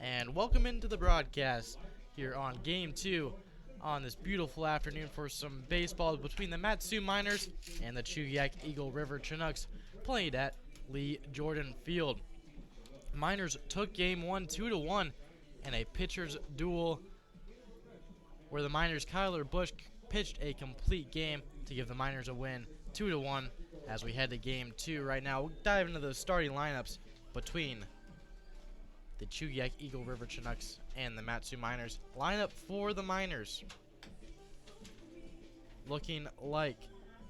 and welcome into the broadcast here on Game 2 on this beautiful afternoon for some baseball between the Matsu Miners and the Chugiak-Eagle River Chinooks played at Lee Jordan Field. Miners took Game 1 2-1 in a pitcher's duel where the Miners' Kyler Bush pitched a complete game to give the Miners a win 2-1 as we head to Game 2 right now. We'll dive into the starting lineups between the Chugiak-Eagle River Chinooks and the Matsu Miners. Lineup for the Miners looking like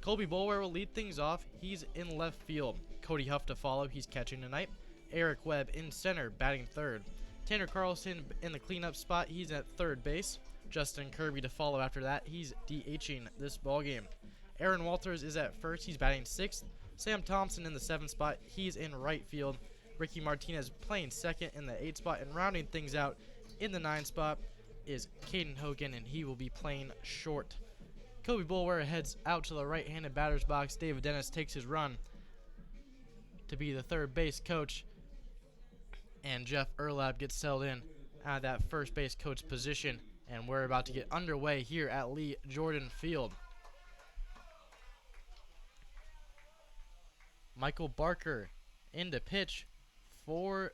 Colby Boulware will lead things off. He's in left field. Cody Huff to follow. He's catching tonight. Eric Webb in center, batting third. Tanner Carlson in the cleanup spot. He's at third base. Justin Kirby to follow after that. He's DHing this ballgame. Aaron Walters is at first. He's batting sixth. Sam Thompson in the seventh spot. He's in right field. Ricky Martinez playing second in the 8 spot, and rounding things out in the 9 spot is Caden Hogan, and he will be playing short. Kobe Boulware heads out to the right-handed batter's box. David Dennis takes his run to be the third base coach, and Jeff Erlab gets settled in at that first base coach position, and we're about to get underway here at Lee Jordan Field. Michael Barker in to pitch for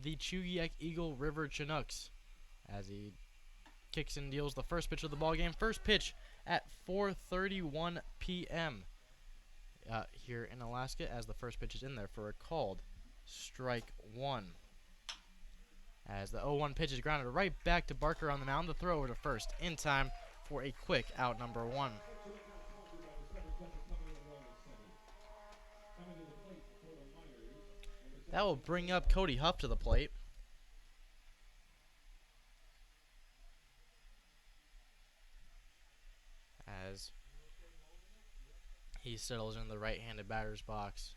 the Chugiak-Eagle River Chinooks as he kicks and deals the first pitch of the ball game. First pitch at 4:31 p.m. Here in Alaska, as the first pitch is in there for a called strike one. As the 0-1 pitch is grounded right back to Barker on the mound, the throw over to first in time for a quick out number one. That will bring up Cody Huff to the plate. As he settles in the right-handed batter's box.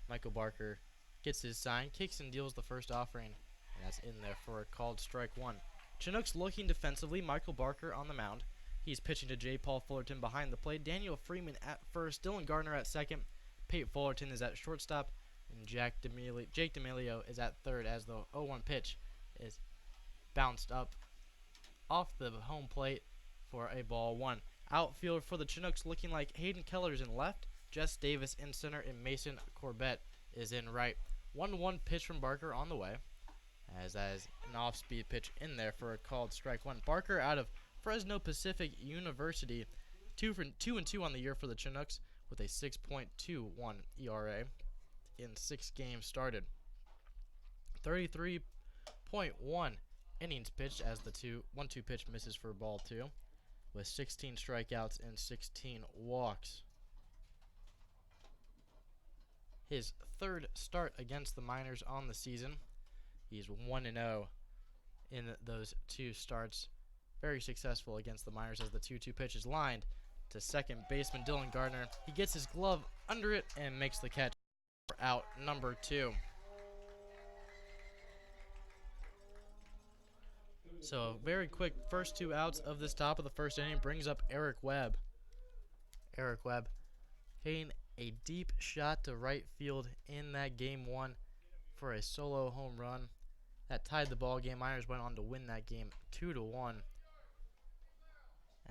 Michael Barker gets his sign, kicks and deals the first offering, and that's in there for a called strike one. Chinooks looking defensively. Michael Barker on the mound. He's pitching to J. Paul Fullerton behind the plate. Daniel Freeman at first. Dylan Gardner at second. Pate Fullerton is at shortstop. And Jake D'Amelio is at third as the 0-1 pitch is bounced up off the home plate for a ball one. Outfield for the Chinooks looking like Hayden Keller's in left, Jess Davis in center, and Mason Corbett is in right. 1-1 pitch from Barker on the way, as that is an off-speed pitch in there for a called strike one. Barker out of Fresno Pacific University, 2-2 on the year for the Chinooks with a 6.21 ERA. In 6 games started. 33.1 innings pitched as the 1-2 pitch misses for ball two, with 16 strikeouts and 16 walks. His third start against the Miners on the season. He's 1-0 in those 2 starts. Very successful against the Miners as the 2-2 pitch is lined to second baseman Dylan Gardner. He gets his glove under it and makes the catch. Out number 2. So very quick first 2 outs of this top of the first inning brings up Eric Webb. Eric Webb hitting a deep shot to right field in that game 1 for a solo home run that tied the ball game. Miners went on to win that game 2-1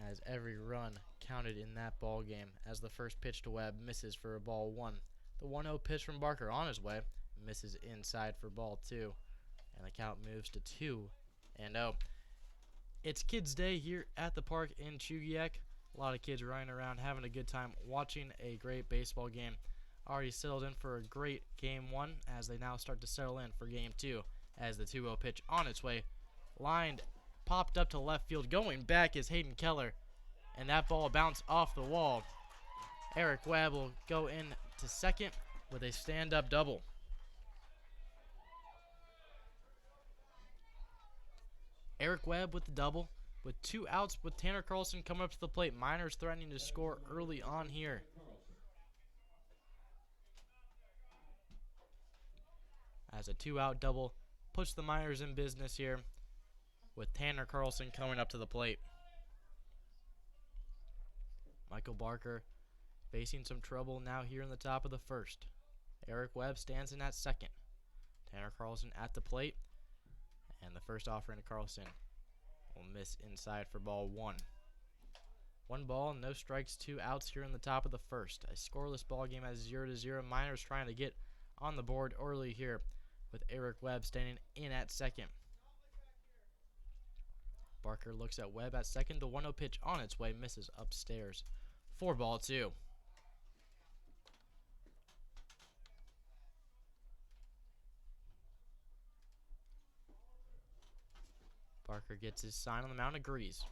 as every run counted in that ball game as the first pitch to Webb misses for a ball 1. The 1-0 pitch from Barker on his way misses inside for ball 2, and the count moves to 2-0. It's Kids Day here at the park in Chugiak. A lot of kids running around having a good time watching a great baseball game. Already settled in for a great game 1 as they now start to settle in for game 2 as the 2-0 pitch on its way lined, popped up to left field. Going back is Hayden Keller, and that ball bounced off the wall. Eric Webb will go in to second with a stand-up double. Eric Webb with the double with 2 outs with Tanner Carlson coming up to the plate. Miners threatening to score early on here. As a 2-out double puts the Miners in business here with Tanner Carlson coming up to the plate. Michael Barker facing some trouble now here in the top of the first. Eric Webb stands in at second. Tanner Carlson at the plate. And the first offering to Carlson will miss inside for ball 1. 1 ball, no strikes, 2 outs here in the top of the first. A scoreless ball game at 0-0. Miners trying to get on the board early here with Eric Webb standing in at second. Barker looks at Webb at second. The 1-0 pitch on its way, misses upstairs. 4-2. Barker gets his sign on the mound, agrees.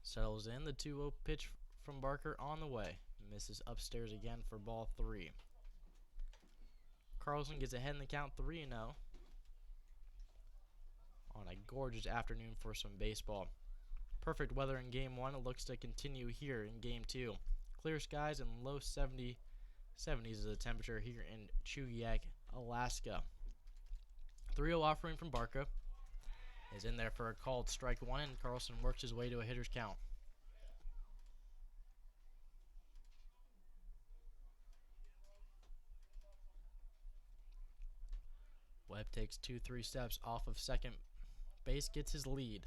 Settles in, the 2-0 pitch from Barker on the way. Misses upstairs again for ball 3. Carlson gets ahead in the count 3-0 on a gorgeous afternoon for some baseball. Perfect weather in game 1. It looks to continue here in game 2. Clear skies and low 70s is the temperature here in Chugiak, Alaska. 3-0 offering from Barker is in there for a called strike 1, and Carlson works his way to a hitter's count. Webb takes 2-3 steps off of second base, gets his lead.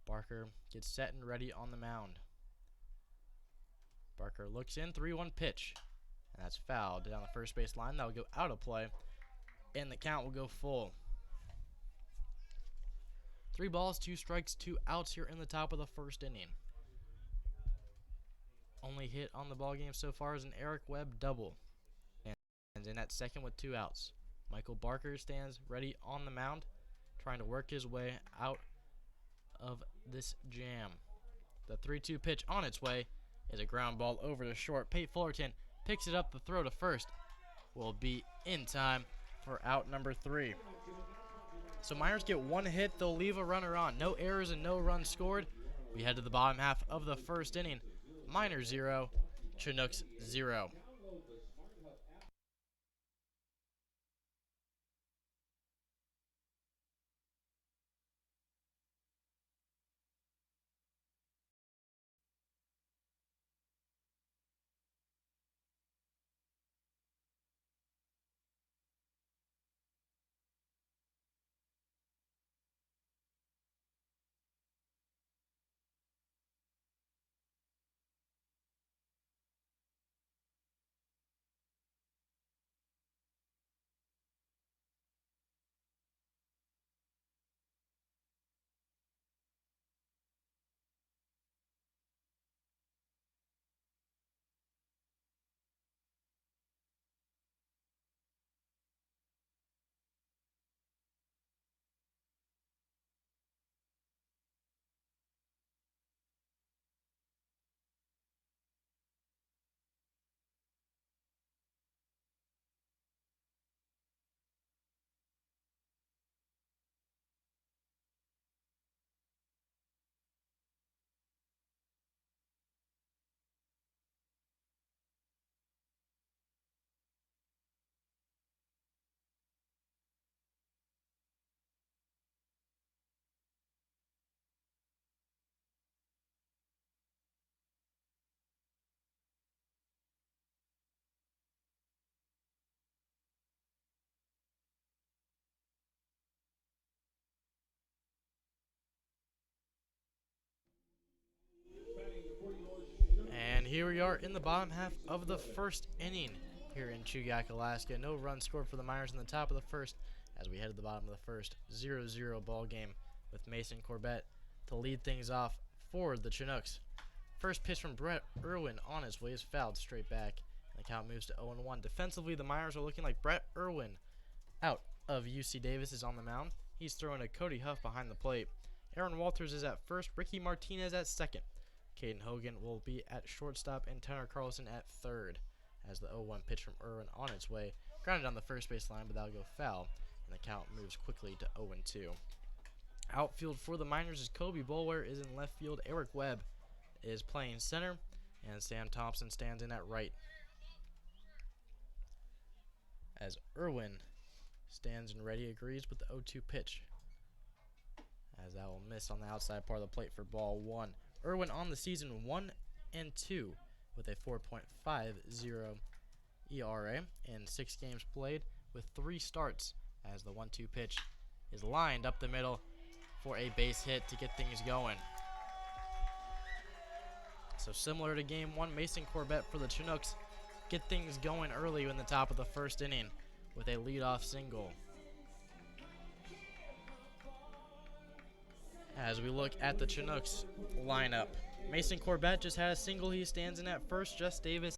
Barker gets set and ready on the mound. Barker looks in, 3-1 pitch, and that's fouled down the first base line. That will go out of play, and the count will go full. 3 balls, 2 strikes, 2 outs here in the top of the first inning. Only hit on the ball game so far is an Eric Webb double, and in at second with 2 outs. Michael Barker stands ready on the mound, trying to work his way out of this jam. The 3-2 pitch on its way is a ground ball over to short. Pate Fullerton picks it up. The throw to first will be in time for out number 3. So Miners get 1 hit. They'll leave a runner on. No errors and no runs scored. We head to the bottom half of the first inning. Miners 0, Chinooks 0. And here we are in the bottom half of the first inning here in Chugiak, Alaska. No runs scored for the Miners in the top of the first as we head to the bottom of the first. 0-0 ball game with Mason Corbett to lead things off for the Chinooks. First pitch from Brett Irwin on his way is fouled straight back. And the count moves to 0-1. Defensively, the Miners are looking like Brett Irwin out of UC Davis is on the mound. He's throwing a Cody Huff behind the plate. Aaron Walters is at first. Ricky Martinez at second. Caden Hogan will be at shortstop and Tanner Carlson at third as the 0-1 pitch from Irwin on its way. Grounded on the first base line, but that'll go foul, and the count moves quickly to 0-2. Outfield for the Miners is Kobe Boulware is in left field. Eric Webb is playing center, and Sam Thompson stands in at right. As Irwin stands and ready, agrees with the 0-2 pitch, as that will miss on the outside part of the plate for ball 1. Irwin on the season 1-2 with a 4.50 ERA in 6 games played with 3 starts as the 1-2 pitch is lined up the middle for a base hit to get things going. So similar to game one, Mason Corbett for the Chinooks get things going early in the top of the first inning with a leadoff single. As we look at the Chinooks lineup, Mason Corbett just had a single. He stands in at first. Just Davis.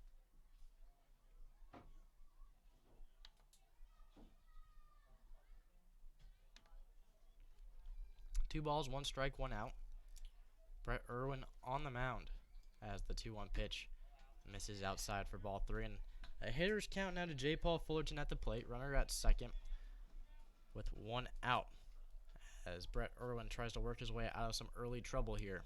Two balls, one strike, one out. Brett Irwin on the mound as the 2-1 pitch misses outside for ball 3. And a hitter's count now to J. Paul Fullerton at the plate. Runner at second with one out as Brett Irwin tries to work his way out of some early trouble here.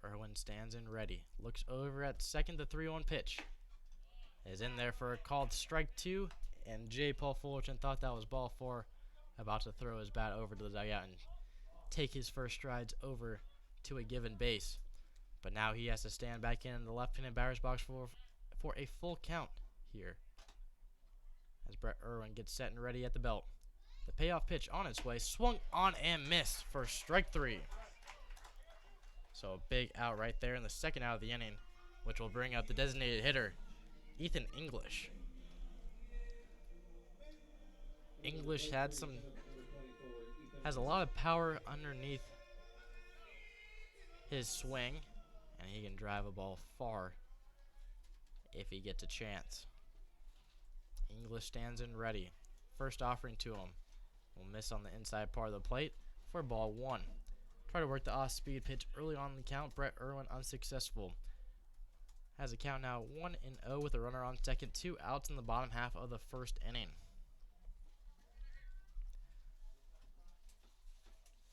Irwin stands in ready. Looks over at second. The 3-1 pitch is in there for a called strike 2. And J. Paul Fullerton thought that was ball 4. About to throw his bat over to the dugout and take his first strides over to a given base. But now he has to stand back in the left-handed batter's box for a full count here. As Brett Irwin gets set and ready at the belt. The payoff pitch on its way. Swung on and missed for strike 3. So a big out right there in the second out of the inning, which will bring up the designated hitter, Ethan English. English has a lot of power underneath his swing, and he can drive a ball far if he gets a chance. English stands in ready. First offering to him will miss on the inside part of the plate for ball 1. Try to work the off-speed pitch early on in the count. Brett Irwin unsuccessful. Has a count now 1-0 with a runner on second. 2 outs in the bottom half of the first inning.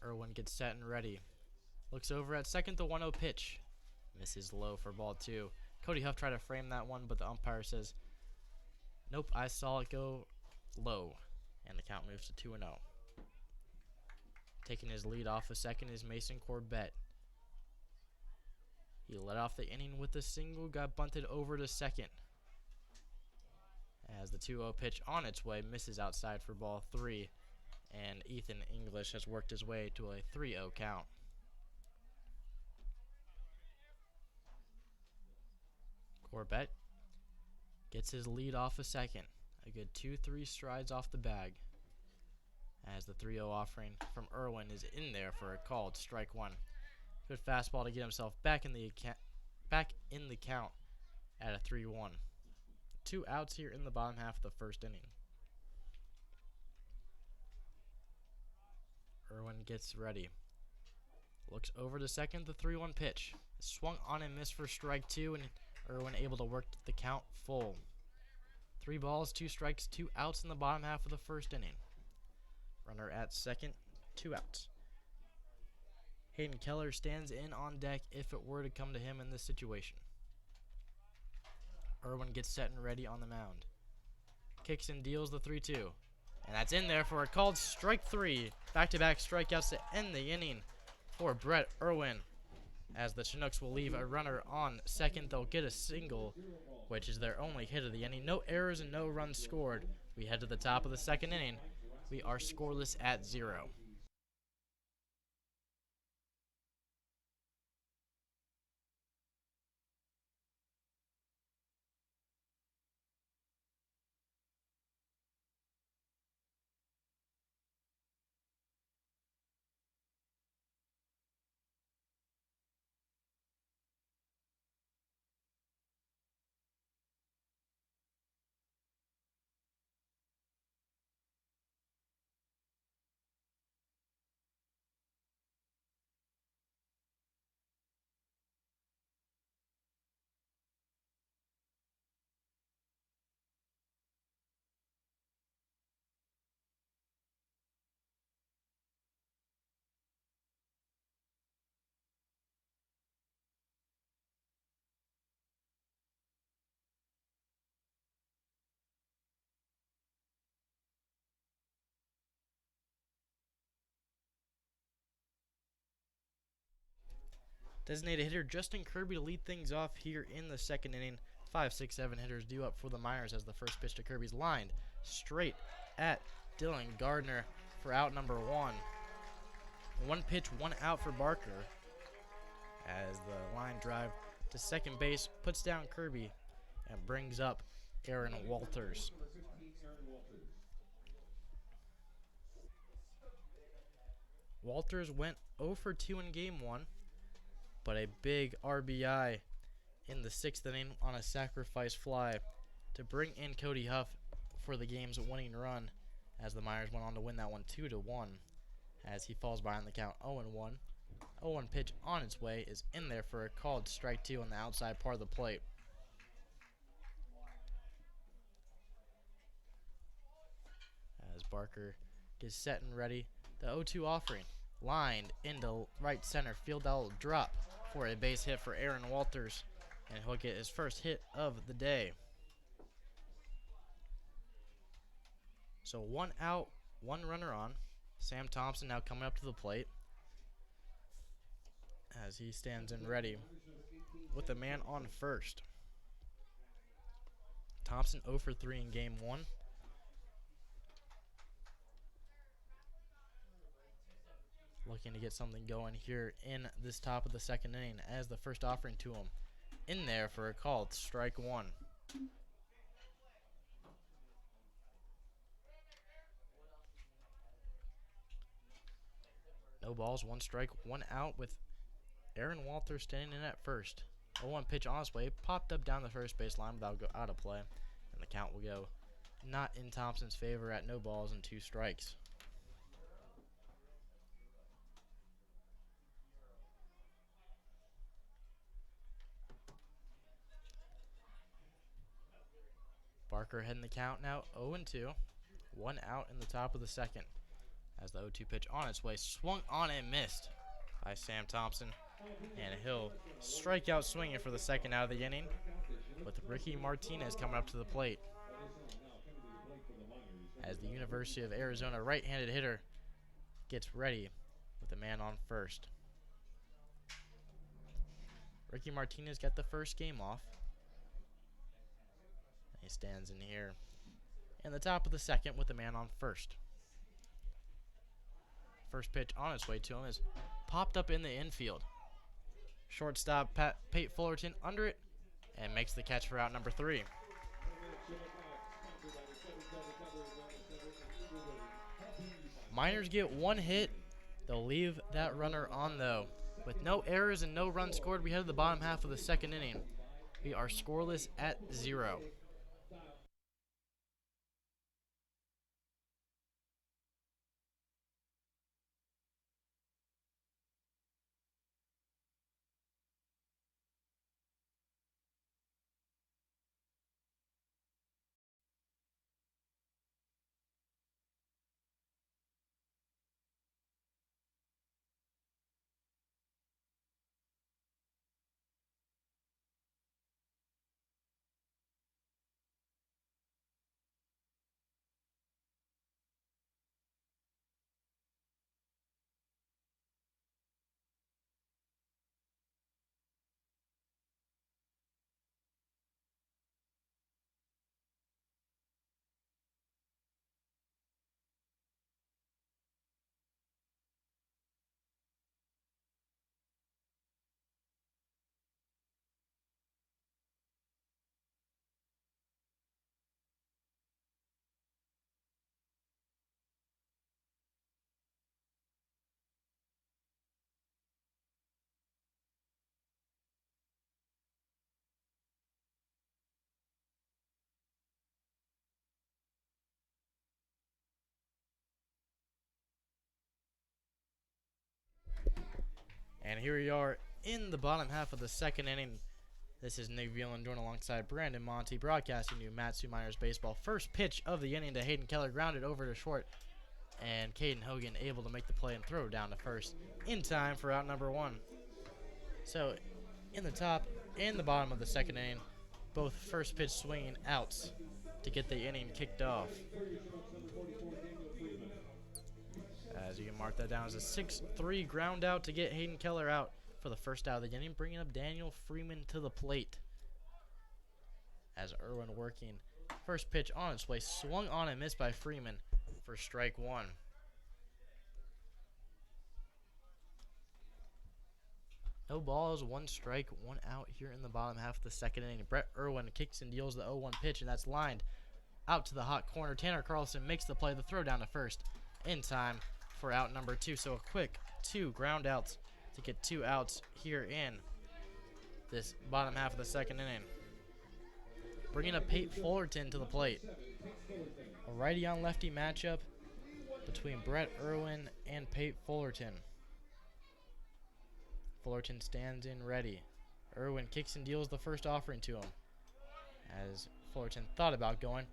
Irwin gets set and ready. Looks over at second. The 1-0 pitch misses low for ball 2. Cody Huff tried to frame that one, but the umpire says, nope, I saw it go low. And the count moves to 2-0. Taking his lead off a second is Mason Corbett. He led off the inning with a single, got bunted over to second. As the 2-0 pitch on its way misses outside for ball 3. And Ethan English has worked his way to a 3-0 count. Corbett gets his lead off a second. A good 2-3 strides off the bag. As the 3-0 offering from Irwin is in there for a called strike 1. Good fastball to get himself back in the count at a 3-1. 2 outs here in the bottom half of the first inning. Irwin gets ready. Looks over to second. The 3-1 pitch swung on and missed for strike 2, and Irwin able to work the count full. 3 balls, 2 strikes, 2 outs in the bottom half of the first inning. Runner at second, 2 outs. Hayden Keller stands in on deck if it were to come to him in this situation. Irwin gets set and ready on the mound. Kicks and deals the 3-2. And that's in there for a called strike 3. Back-to-back strikeouts to end the inning for Brett Irwin. As the Chinooks will leave a runner on second, they'll get a single, which is their only hit of the inning. No errors and no runs scored. We head to the top of the second inning. We are scoreless at 0. Designated hitter Justin Kirby to lead things off here in the second inning 5, 6, 7 hitters due up for the Miners as the first pitch to Kirby's lined straight at Dylan Gardner for out number 1. 1 pitch, 1 out for Barker as the line drive to second base puts down Kirby and brings up Aaron Walters. Walters went 0 for 2 in game 1, but a big RBI in the 6th inning on a sacrifice fly to bring in Cody Huff for the game's winning run as the Miners went on to win that one 2-1 as he falls behind the count 0-1. 0-1 pitch on its way is in there for a called strike 2 on the outside part of the plate. As Barker gets set and ready, the 0-2 offering lined into right center field. That will drop for a base hit for Aaron Walters, and he'll get his first hit of the day. So 1 out, 1 runner on. Sam Thompson now coming up to the plate as he stands in ready with a man on first. Thompson 0 for 3 in game 1. Looking to get something going here in this top of the 2nd inning as the first offering to him in there for a called strike 1. No balls, 1 strike, 1 out with Aaron Walters standing in at first. 0-1 pitch on his way, popped up down the first base line, but that'll go out of play, and the count will go not in Thompson's favor at no balls and 2 strikes. Barker heading the count now 0-2, 1 out in the top of the 2nd as the 0-2 pitch on its way swung on and missed by Sam Thompson, and he'll strike out swinging for the 2nd out of the inning with Ricky Martinez coming up to the plate as the University of Arizona right-handed hitter gets ready with a man on first. Ricky Martinez got the first game off. He stands in here in the top of the 2nd with a man on first. First pitch on its way to him is popped up in the infield. Shortstop Pate Fullerton under it and makes the catch for out number 3. Miners get 1 hit. They'll leave that runner on though. With no errors and no runs scored, we head to the bottom half of the 2nd inning. We are scoreless at 0. And here we are in the bottom half of the 2nd inning. This is Nick Veland joined alongside Brandon Monty broadcasting you Matsu Miners baseball. First pitch of the inning to Hayden Keller, grounded over to short, and Caden Hogan able to make the play and throw down to first in time for out number 1. So in the top and the bottom of the 2nd inning, both first pitch swinging outs to get the inning kicked off. As you can mark that down as a 6-3 ground out to get Hayden Keller out for the first out of the inning, bringing up Daniel Freeman to the plate. as Irwin working. First pitch on its way, swung on and missed by Freeman for strike one. No balls, one strike, one out here in the bottom half of the second inning. Brett Irwin kicks and deals the 0-1 pitch, and that's lined out to the hot corner. Tanner Carlson makes the play, the throw down to first in time for out number 2. So a quick 2 ground outs to get 2 outs here in this bottom half of the second inning. Bringing up Pate Fullerton to the plate. A righty on lefty matchup between Brett Irwin and Pate Fullerton. Fullerton stands in ready. Irwin kicks and deals the first offering to him. As Fullerton thought about going,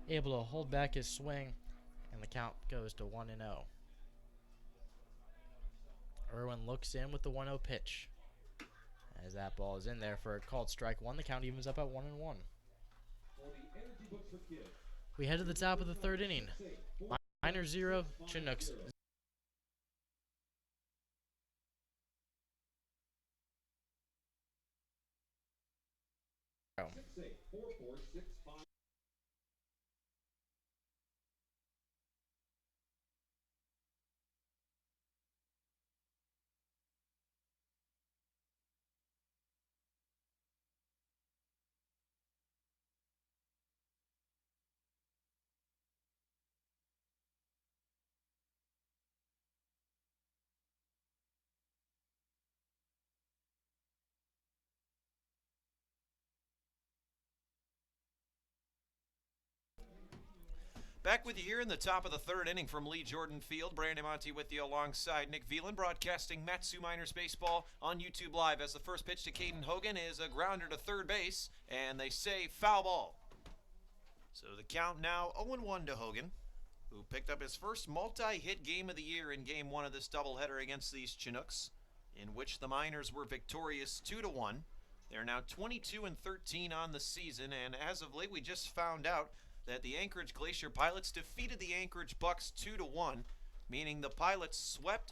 able to hold back his swing, and the count goes to 1-0. Irwin looks in with the 1-0 pitch. As that ball is in there for a called strike one, the count evens up at 1-1. We head to the top of the third inning. Miners 0, Chinooks 0. Back with you here in the top of the third inning from Lee Jordan Field. Brandon Monty with you alongside Nick Veland, broadcasting Matsu Miners Baseball on YouTube Live, as the first pitch to Caden Hogan is a grounder to third base, and they say foul ball. So the count now 0-1 to Hogan, who picked up his first multi-hit game of the year in game 1 of this doubleheader against these Chinooks, in which the Miners were victorious 2-1. They're now 22-13 on the season, and as of late we just found out that the Anchorage Glacier Pilots defeated the Anchorage Bucks 2-1, meaning the Pilots swept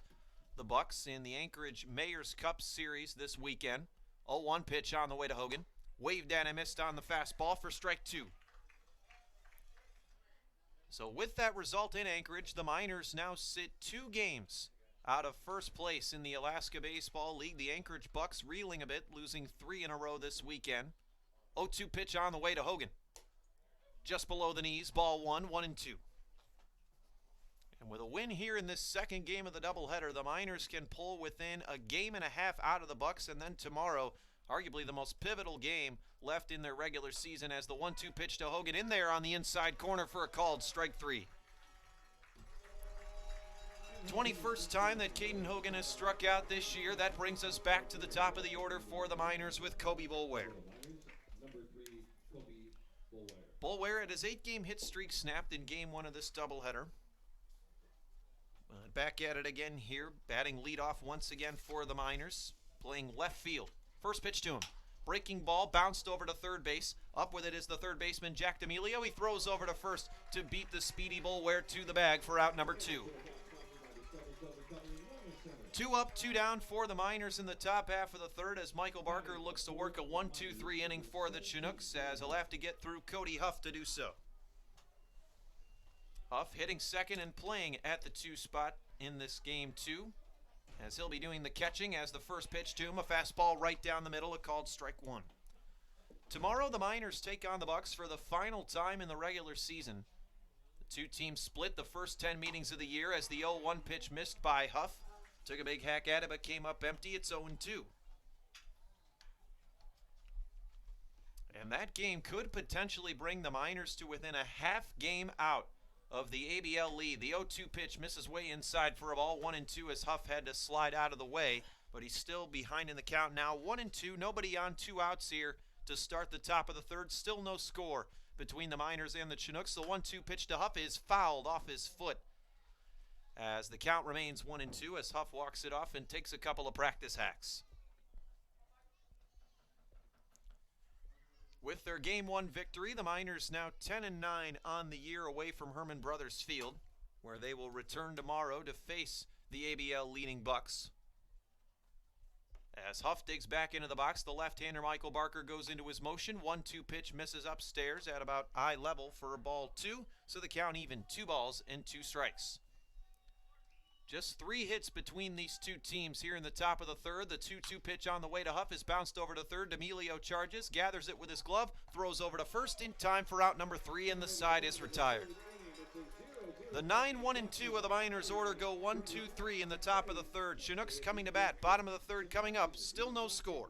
the Bucks in the Anchorage Mayor's Cup Series this weekend. 0-1 pitch on the way to Hogan. Waved at and missed on the fastball for strike 2. So with that result in Anchorage, the Miners now sit 2 games out of first place in the Alaska Baseball League. The Anchorage Bucks reeling a bit, losing 3 in a row this weekend. 0-2 pitch on the way to Hogan. Just below the knees, ball 1, 1-2. And with a win here in this second game of the doubleheader, the Miners can pull within a game and a half out of the Bucks, and then tomorrow, arguably the most pivotal game left in their regular season, as the 1-2 pitch to Hogan in there on the inside corner for a called strike 3. 21st time that Caden Hogan has struck out this year. That brings us back to the top of the order for the Miners with Kobe Boulware. Boulware had his 8-game hit streak snapped in game 1 of this doubleheader. Back at it again here, batting leadoff once again for the Miners, playing left field. First pitch to him. Breaking ball, bounced over to third base. Up with it is the third baseman, Jack D'Amelio. He throws over to first to beat the speedy Boulware to the bag for out number 2. 2 up, 2 down for the Miners in the top half of the third, as Michael Barker looks to work a 1-2-3 inning for the Chinooks, as he'll have to get through Cody Huff to do so. Huff hitting second and playing at the 2 spot in this game 2, as he'll be doing the catching, as the first pitch to him, a fastball right down the middle, a called strike 1. Tomorrow the Miners take on the Bucks for the final time in the regular season. The 2 teams split the first 10 meetings of the year, as the 0-1 pitch missed by Huff took a big hack at it, but came up empty. It's 0-2. And that game could potentially bring the Miners to within a half game out of the ABL lead. The 0-2 pitch misses way inside for a ball, 1-2, as Huff had to slide out of the way, but he's still behind in the count now. 1-2, nobody on 2 outs here to start the top of the third. Still no score between the Miners and the Chinooks. The 1-2 pitch to Huff is fouled off his foot, as the count remains 1-2, as Huff walks it off and takes a couple of practice hacks. With their Game 1 victory, the Miners now 10-9 on the year, away from Herman Brothers Field, where they will return tomorrow to face the ABL leading Bucks. As Huff digs back into the box, the left-hander Michael Barker goes into his motion. 1-2 pitch misses upstairs at about eye level for ball 2, so the count even 2 balls and 2 strikes. Just 3 hits between these two teams here in the top of the third. The 2-2 pitch on the way to Huff is bounced over to third. D'Amelio charges, gathers it with his glove, throws over to first in time for out number 3, and the side is retired. The 9, 1, and 2 of the Miners order go 1, 2, 3 in the top of the third. Chinooks coming to bat, bottom of the third coming up, still no score.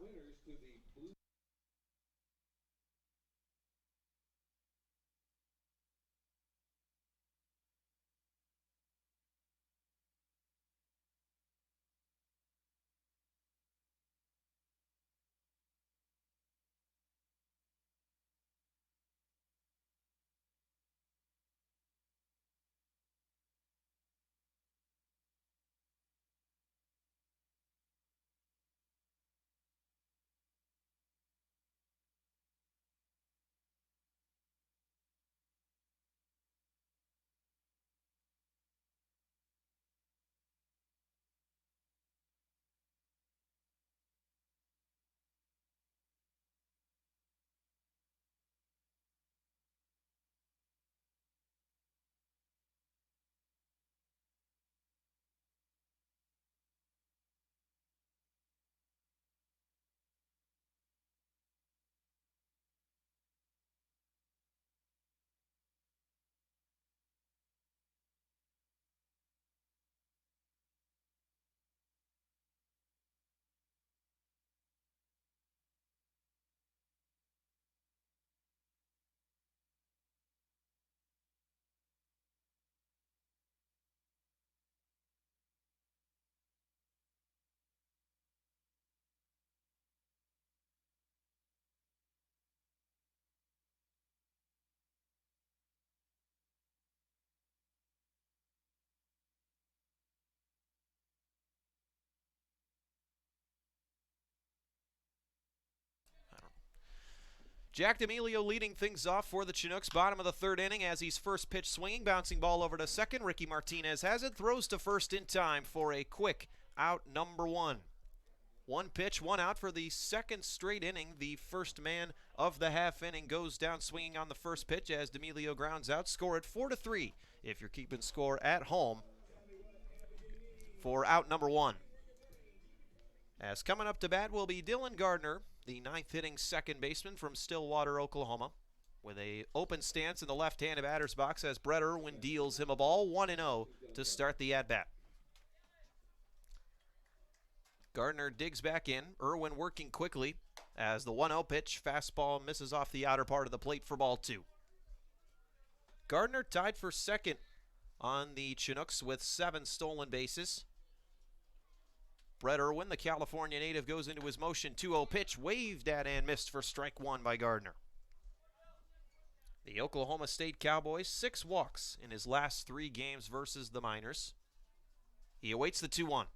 Jack D'Amelio leading things off for the Chinooks, bottom of the third inning as he's first pitch swinging, bouncing ball over to second. Ricky Martinez has it, throws to first in time for a quick out number 1. 1 pitch, 1 out for the second straight inning. The first man of the half inning goes down swinging on the first pitch as D'Amelio grounds out. Score at 4-3 if you're keeping score at home for out number 1. As coming up to bat will be Dylan Gardner, the 9th inning second baseman from Stillwater, Oklahoma, with a open stance in the left-handed batter's box as Brett Irwin deals him a ball, 1-0 to start the at-bat. Gardner digs back in, Irwin working quickly as the 1-0 pitch, fastball misses off the outer part of the plate for ball 2. Gardner tied for second on the Chinooks with 7 stolen bases. Brett Irwin, the California native, goes into his motion. 2-0 pitch, waved at and missed for strike 1 by Gardner. The Oklahoma State Cowboys, 6 walks in his last 3 games versus the Miners. He awaits the 2-1.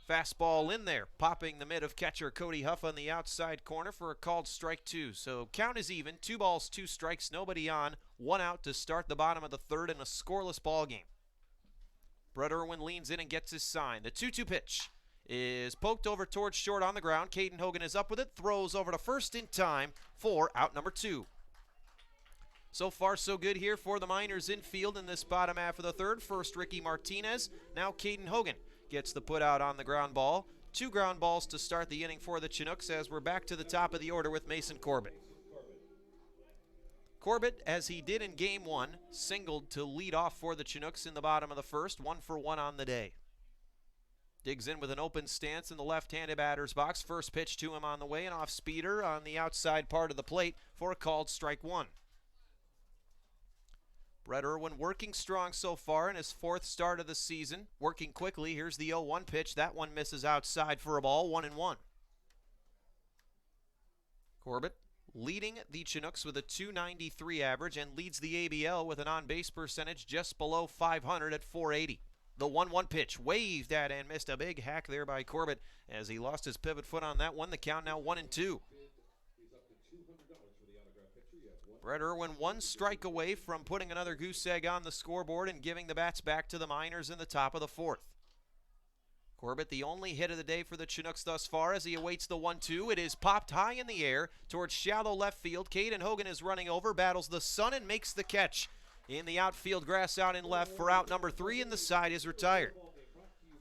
Fastball in there, popping the mid of catcher Cody Huff on the outside corner for a called strike 2. So count is even, 2 balls, 2 strikes, nobody on, 1 out to start the bottom of the third in a scoreless ball game. Brett Irwin leans in and gets his sign. The 2-2 pitch is poked over towards short on the ground. Caden Hogan is up with it, throws over to first in time for out number 2. So far, so good here for the Miners infield in this bottom half of the third. First, Ricky Martinez. Now, Caden Hogan gets the put out on the ground ball. 2 ground balls to start the inning for the Chinooks as we're back to the top of the order with Mason Corbett. Corbett, as he did in game 1, singled to lead off for the Chinooks in the bottom of the first, 1 for 1 on the day. Digs in with an open stance in the left-handed batter's box. First pitch to him on the way, an off-speeder on the outside part of the plate for a called strike 1. Brett Irwin working strong so far in his 4th start of the season. Working quickly. Here's the 0-1 pitch. That one misses outside for a ball, 1-1. Corbett leading the Chinooks with a .293 average and leads the ABL with an on-base percentage just below 500 at .480. The 1-1 pitch, waved at and missed. A big hack there by Corbett as he lost his pivot foot on that one. The count now 1-2. Brett Irwin 1 strike away from putting another goose egg on the scoreboard and giving the bats back to the Miners in the top of the 4th. Corbett, the only hit of the day for the Chinooks thus far as he awaits the 1-2. It is popped high in the air towards shallow left field. Caden Hogan is running over, battles the sun, and makes the catch. In the outfield grass out in left for out number 3, and the side is retired.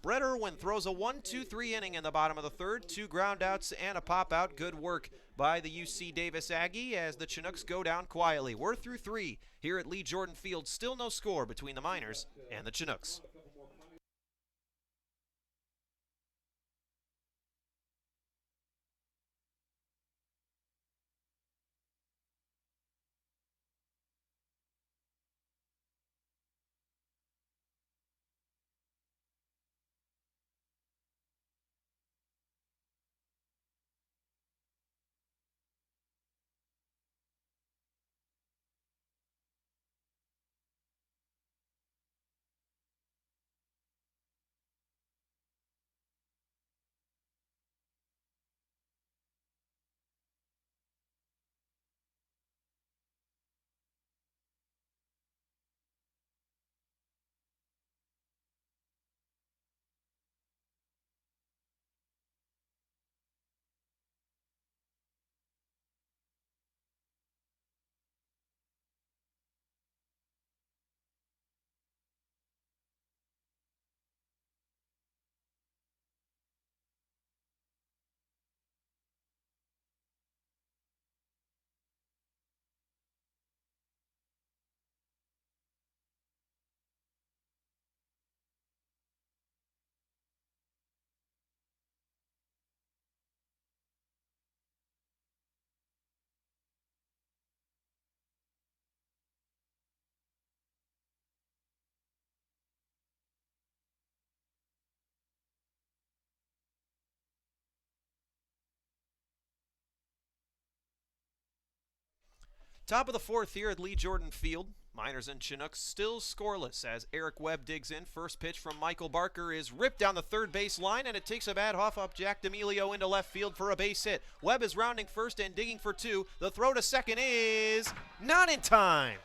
Brett Irwin throws a 1-2-3 inning in the bottom of the third. 2 groundouts and a pop-out. Good work by the UC Davis Aggie as the Chinooks go down quietly. We're through 3 here at Lee Jordan Field. Still no score between the Miners and the Chinooks. Top of the 4th here at Lee Jordan Field. Miners and Chinooks still scoreless as Eric Webb digs in. First pitch from Michael Barker is ripped down the third base line, and it takes a bad huff up Jack D'Amelio into left field for a base hit. Webb is rounding first and digging for 2. The throw to second is not in time.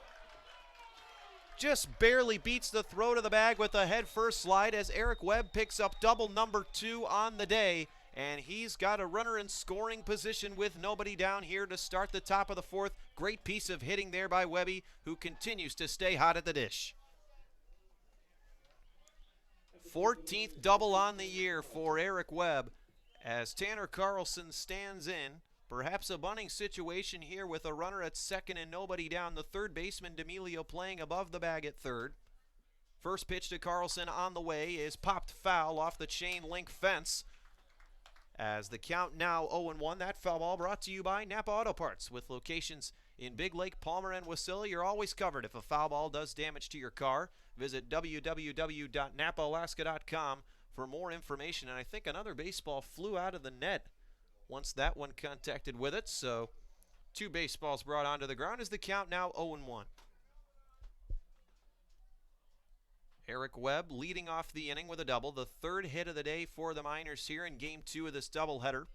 Just barely beats the throw to the bag with a head-first slide as Eric Webb picks up double number 2 on the day. And he's got a runner in scoring position with nobody down here to start the top of the 4th. Great piece of hitting there by Webby, who continues to stay hot at the dish. 14th double on the year for Eric Webb as Tanner Carlson stands in. Perhaps a bunting situation here with a runner at second and nobody down. The third baseman, D'Amelio, playing above the bag at third. First pitch to Carlson on the way is popped foul off the chain link fence. As the count now 0-1, that foul ball brought to you by Napa Auto Parts. With locations in Big Lake, Palmer, and Wasilla, you're always covered if a foul ball does damage to your car. Visit www.napaalaska.com for more information. And I think another baseball flew out of the net once that one contacted with it. So 2 baseballs brought onto the ground. Is the count now 0-1. Eric Webb leading off the inning with a double, the 3rd hit of the day for the Miners here in Game 2 of this doubleheader.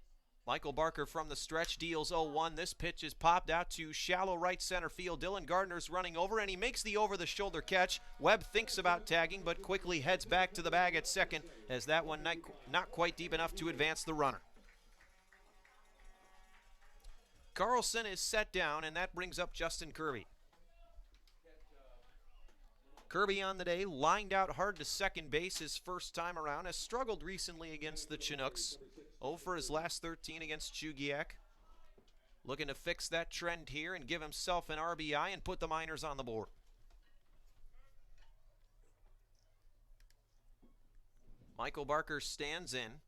Michael Barker from the stretch deals 0-1. This pitch is popped out to shallow right center field. Dylan Gardner's running over, and he makes the over-the-shoulder catch. Webb thinks about tagging, but quickly heads back to the bag at second as that one not quite deep enough to advance the runner. Carlson is set down, and that brings up Justin Kirby. Kirby on the day, lined out hard to second base his first time around, has struggled recently against the Chinooks. 0 for his last 13 against Chugiak. Looking to fix that trend here and give himself an RBI and put the Miners on the board. Michael Barker stands in.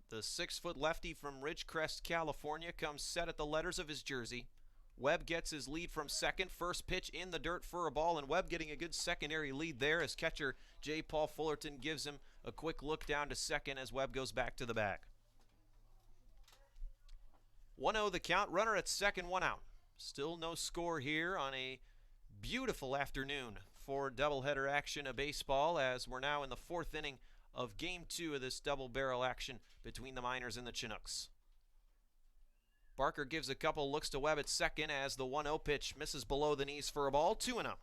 The 6-foot lefty from Ridgecrest, California, comes set at the letters of his jersey. Webb gets his lead from second. First pitch in the dirt for a ball, and Webb getting a good secondary lead there as catcher J. Paul Fullerton gives him a quick look down to second as Webb goes back to the bag. 1-0 the count, runner at second, 1 out. Still no score here on a beautiful afternoon for doubleheader action of baseball as we're now in the 4th inning of Game 2 of this double barrel action between the Miners and the Chinooks. Barker gives a couple looks to Webb at second as the 1-0 pitch misses below the knees for a ball, 2-0.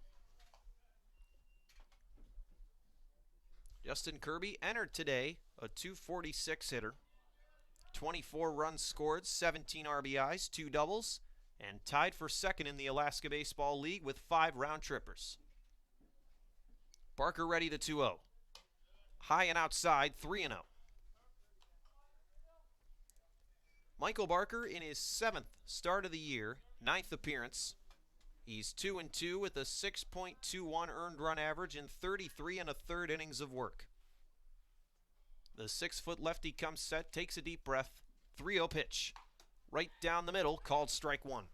Justin Kirby entered today, a .246 hitter. 24 runs scored, 17 RBIs, 2 doubles, and tied for second in the Alaska Baseball League with 5 round trippers. Barker ready to 2-0. High and outside, 3-0. Michael Barker in his 7th start of the year, 9th appearance. He's 2-2 with a 6.21 earned run average in 33 1/3 innings of work. The 6-foot lefty comes set, takes a deep breath. 3-0 pitch. Right down the middle, called strike 1.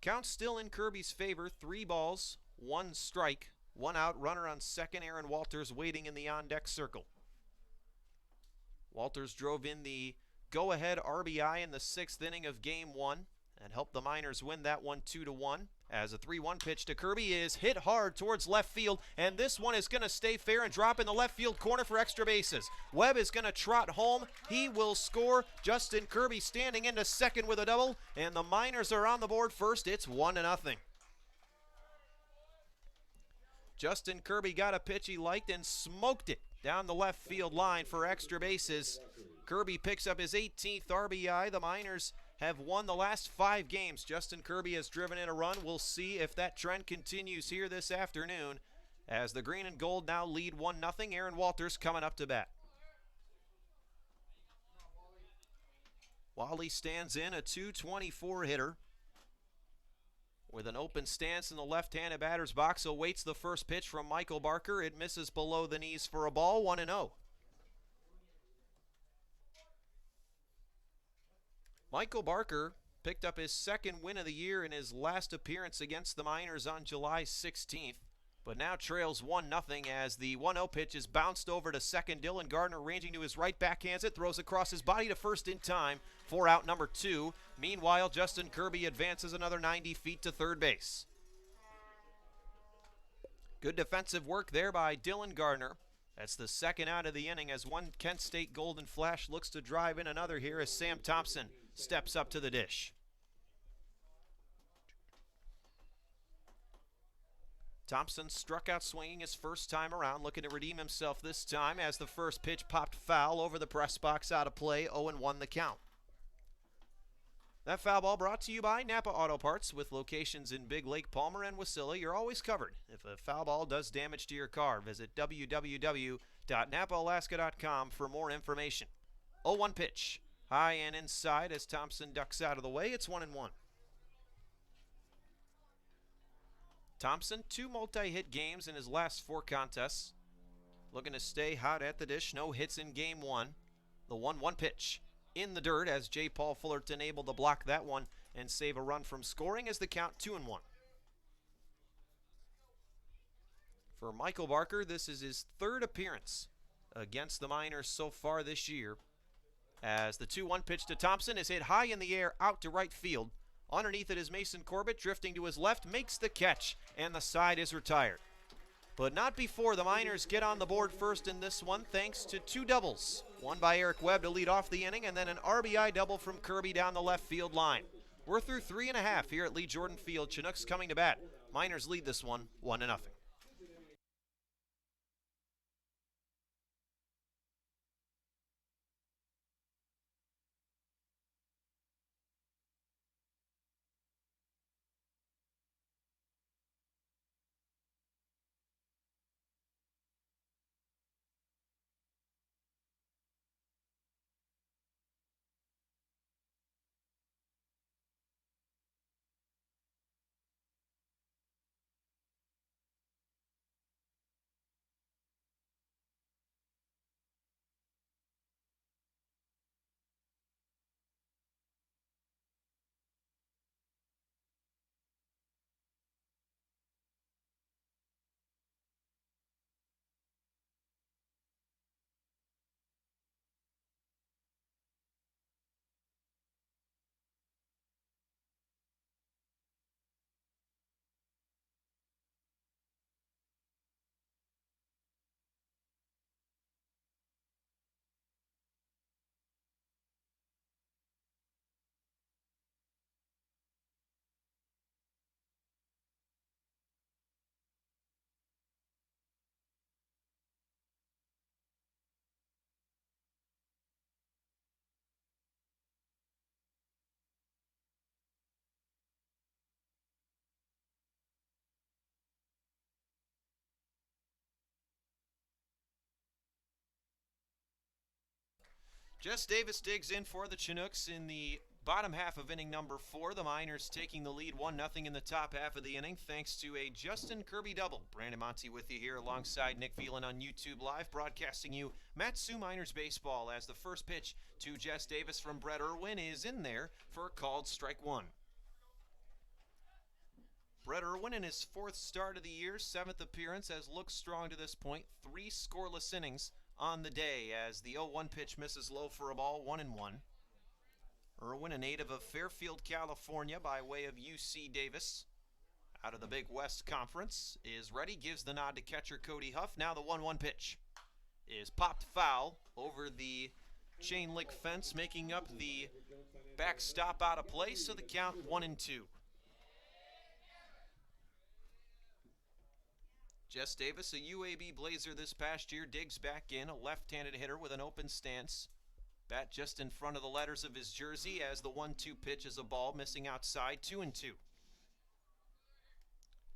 Count still in Kirby's favor. 3 balls, 1 strike, 1 out. Runner on second. Aaron Walters waiting in the on-deck circle. Walters drove in the go-ahead RBI in the 6th inning of Game 1 and helped the Miners win that one 2-1. As a 3-1 pitch to Kirby is hit hard towards left field, and this one is going to stay fair and drop in the left field corner for extra bases. Webb is going to trot home. He will score. Justin Kirby standing into second with a double, and the Miners are on the board first. It's 1-0. Justin Kirby got a pitch he liked and smoked it down the left field line for extra bases. Kirby picks up his 18th RBI. The Miners have won the last 5 games. Justin Kirby has driven in a run. We'll see if that trend continues here this afternoon as the green and gold now lead 1-0. Aaron Walters coming up to bat. Wally stands in, a .224 hitter. With an open stance in the left-handed batter's box, awaits the first pitch from Michael Barker. It misses below the knees for a ball, 1-0. Michael Barker picked up his 2nd win of the year in his last appearance against the Miners on July 16th, but now trails 1-0 as the 1-0 pitch is bounced over to second. Dylan Gardner ranging to his right, backhands it, throws across his body to first in time for out number 2. Meanwhile, Justin Kirby advances another 90 feet to third base. Good defensive work there by Dylan Gardner. That's the 2nd out of the inning as one Kent State Golden Flash looks to drive in another here as Sam Thompson steps up to the dish. Thompson struck out swinging his first time around, looking to redeem himself this time as the first pitch popped foul over the press box, out of play, 0-1 the count. That foul ball brought to you by Napa Auto Parts, with locations in Big Lake, Palmer, and Wasilla. You're always covered if a foul ball does damage to your car. Visit www.napaalaska.com for more information. 0-1 pitch. High and inside as Thompson ducks out of the way. It's 1-1. Thompson, 2 multi-hit games in his last 4 contests. Looking to stay hot at the dish. No hits in Game 1. The 1-1 pitch in the dirt as J. Paul Fullerton able to block that one and save a run from scoring as the count 2-1. For Michael Barker, this is his 3rd appearance against the Miners so far this year, as the 2-1 pitch to Thompson is hit high in the air out to right field. Underneath it is Mason Corbett, drifting to his left, makes the catch, and the side is retired. But not before the Miners get on the board first in this one, thanks to 2 doubles. One by Eric Webb to lead off the inning, and then an RBI double from Kirby down the left field line. We're through 3 1/2 here at Lee Jordan Field. Chinooks coming to bat. Miners lead this one 1-0. Jess Davis digs in for the Chinooks in the bottom half of inning number 4. The Miners taking the lead 1-0 in the top half of the inning thanks to a Justin Kirby double. Brandon Monty with you here alongside Nick Phelan on YouTube Live, broadcasting you Mat-Su Miners baseball as the first pitch to Jess Davis from Brett Irwin is in there for a called strike 1. Brett Irwin in his 4th start of the year, 7th appearance, has looked strong to this point. 3 scoreless innings on the day as the 0-1 pitch misses low for a ball, 1-1. Irwin, a native of Fairfield, California by way of UC Davis, out of the Big West Conference, is ready, gives the nod to catcher Cody Huff. Now the 1-1 pitch is popped foul over the chain link fence, making up the backstop out of play, so the count 1-2. Jess Davis, a UAB Blazer this past year, digs back in, a left-handed hitter with an open stance. Bat just in front of the letters of his jersey as the 1-2 pitch is a ball missing outside, 2-2.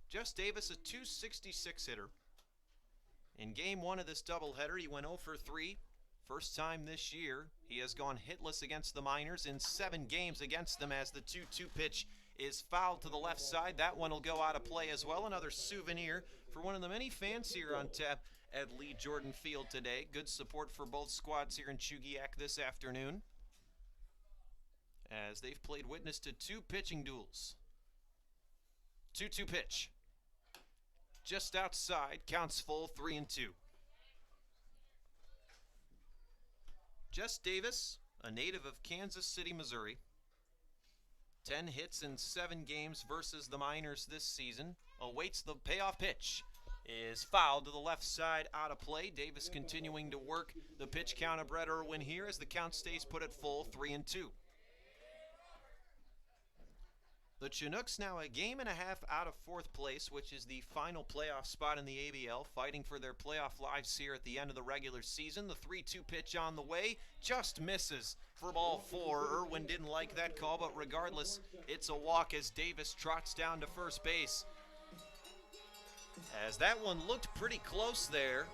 Jess Davis, a .266 hitter. In game 1 of this doubleheader, he went 0 for 3. First time this year, he has gone hitless against the Miners in 7 games against them as the 2-2 pitch is fouled to the left side. That one will go out of play as well. Another souvenir for one of the many fans here on tap at Lee Jordan Field today. Good support for both squads here in Chugiak this afternoon, as they've played witness to 2 pitching duels. 2-2 pitch. Just outside, counts full, 3-2. Jess Davis, a native of Kansas City, Missouri. 10 hits in 7 games versus the Miners this season. Awaits the payoff pitch. Is fouled to the left side, out of play. Davis continuing to work the pitch count of Brett Irwin here as the count stays put at full, 3-2. The Chinooks now a game and a half out of 4th place, which is the final playoff spot in the ABL, fighting for their playoff lives here at the end of the regular season. The 3-2 pitch on the way just misses for ball 4. Irwin didn't like that call, but regardless, it's a walk as Davis trots down to first base. As that one looked pretty close there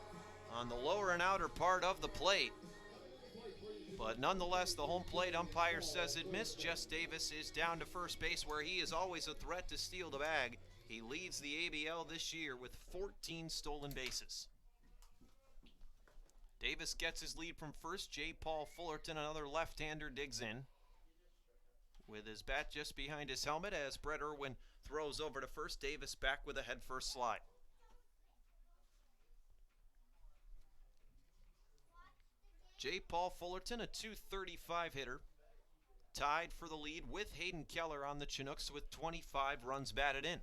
on the lower and outer part of the plate. But nonetheless, the home plate umpire says it missed. Jess Davis is down to first base, where he is always a threat to steal the bag. He leads the ABL this year with 14 stolen bases. Davis gets his lead from first. J. Paul Fullerton, another left-hander, digs in with his bat just behind his helmet as Brett Irwin throws over to first. Davis back with a head-first slide. J. Paul Fullerton, a .235 hitter, tied for the lead with Hayden Keller on the Chinooks with 25 runs batted in.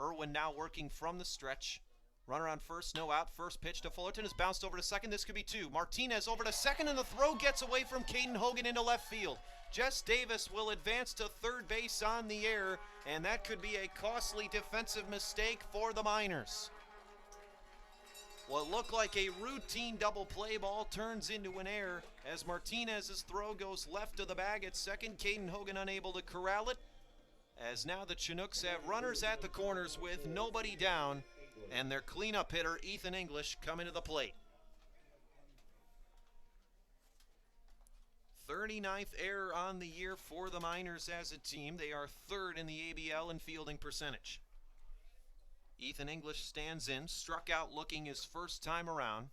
Irwin now working from the stretch. Runner on first, no out. First pitch to Fullerton is bounced over to second. This could be 2. Martinez over to second, and the throw gets away from Caden Hogan into left field. Jess Davis will advance to third base on the air, and that could be a costly defensive mistake for the Miners. What looked like a routine double play ball turns into an error as Martinez's throw goes left of the bag at second. Caden Hogan unable to corral it, as now the Chinooks have runners at the corners with nobody down, and their cleanup hitter Ethan English coming to the plate. 39th error on the year for the Miners as a team. They are 3rd in the ABL in fielding percentage. Ethan English stands in, struck out looking his first time around.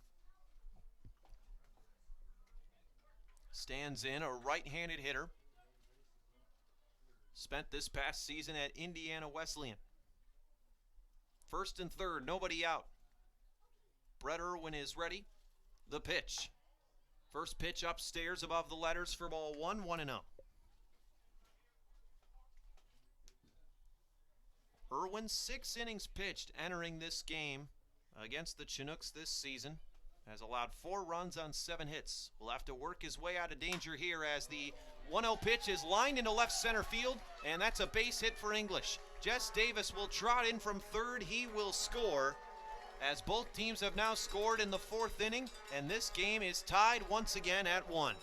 Stands in, a right-handed hitter. Spent this past season at Indiana Wesleyan. First and third, nobody out. Brett Irwin is ready. The pitch. First pitch upstairs above the letters for ball 1, 1-0. Irwin, 6 innings pitched entering this game against the Chinooks this season. Has allowed 4 runs on 7 hits. Will have to work his way out of danger here as the 1-0 pitch is lined into left center field, and that's a base hit for English. Jess Davis will trot in from third. He will score, as both teams have now scored in the 4th inning, and this game is tied once again at 1.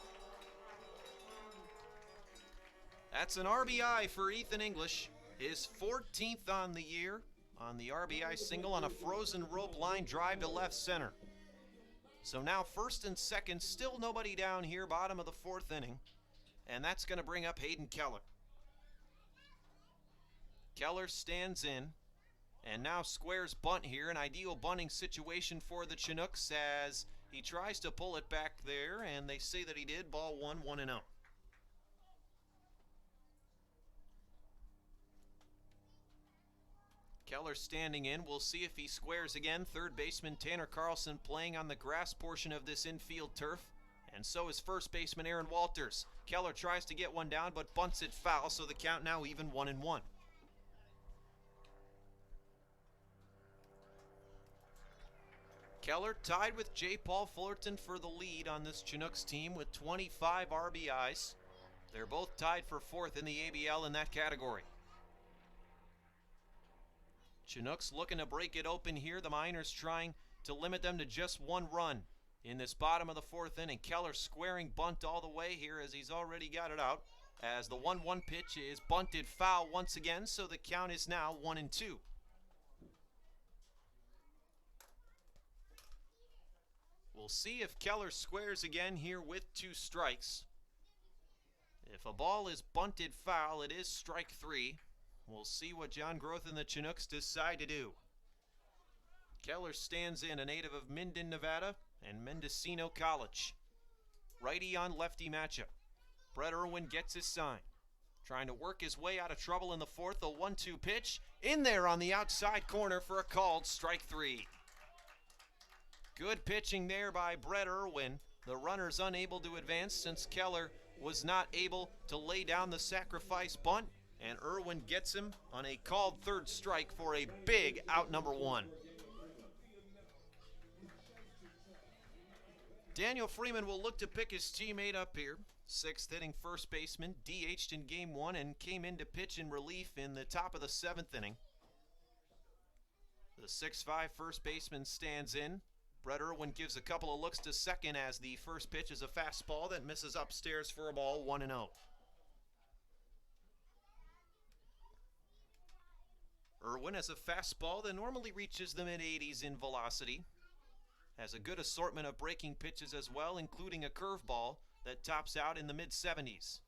That's an RBI for Ethan English. His 14th on the year on the RBI single on a frozen rope line drive to left center. So now first and second, still nobody down here, bottom of the fourth inning. And that's going to bring up Hayden Keller. Keller stands in and now squares bunt here. An ideal bunting situation for the Chinooks as he tries to pull it back there, and they say that he did. Ball one, 1-0. Keller standing in. We'll see if he squares again. Third baseman Tanner Carlson playing on the grass portion of this infield turf. And so is first baseman Aaron Walters. Keller tries to get one down but bunts it foul, so the count now even 1-1. Keller tied with J. Paul Fullerton for the lead on this Chinooks team with 25 RBIs. They're both tied for fourth in the ABL in that category. Chinooks looking to break it open here. The Miners trying to limit them to just one run in this bottom of the fourth inning. Keller squaring bunt all the way here as he's already got it out. As the 1-1 pitch is bunted foul once again, so the count is now 1-2. We'll see if Keller squares again here with 2 strikes. If a ball is bunted foul, it is strike 3. We'll see what John Groth and the Chinooks decide to do. Keller stands in, a native of Minden, Nevada, and Mendocino College. Righty on lefty matchup. Brett Irwin gets his sign. Trying to work his way out of trouble in the fourth. A 1-2 pitch. In there on the outside corner for a called strike 3. Good pitching there by Brett Irwin. The runner's unable to advance since Keller was not able to lay down the sacrifice bunt. And Irwin gets him on a called third strike for a big out number 1. Daniel Freeman will look to pick his teammate up here. 6th inning first baseman, DH'd in game 1 and came in to pitch in relief in the top of the 7th inning. The 6'5" first baseman stands in. Brett Irwin gives a couple of looks to second as the first pitch is a fastball that misses upstairs for a ball, 1-0. Irwin has a fastball that normally reaches the mid-80s in velocity. Has a good assortment of breaking pitches as well, including a curveball that tops out in the mid-70s.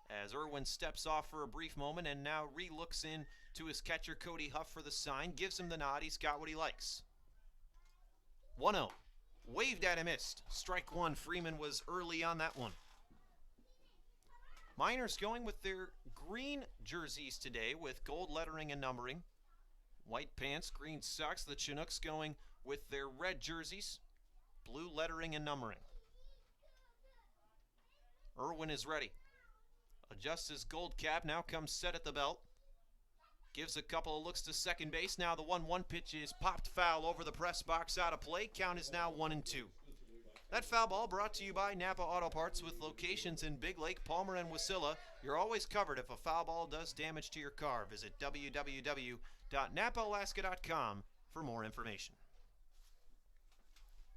As Irwin steps off for a brief moment and now re-looks in to his catcher Cody Huff for the sign, gives him the nod, he's got what he likes. 1-0. Waved at and missed. Strike 1. Freeman was early on that one. Miners going with their green jerseys today with gold lettering and numbering. White pants, green socks. The Chinooks going with their red jerseys, blue lettering and numbering. Irwin is ready. Adjusts his gold cap, now comes set at the belt. Gives a couple of looks to second base. Now the 1-1 pitch is popped foul over the press box, out of play. Count is now 1-2. That foul ball brought to you by Napa Auto Parts with locations in Big Lake, Palmer, and Wasilla. You're always covered if a foul ball does damage to your car. Visit www.napaalaska.com for more information.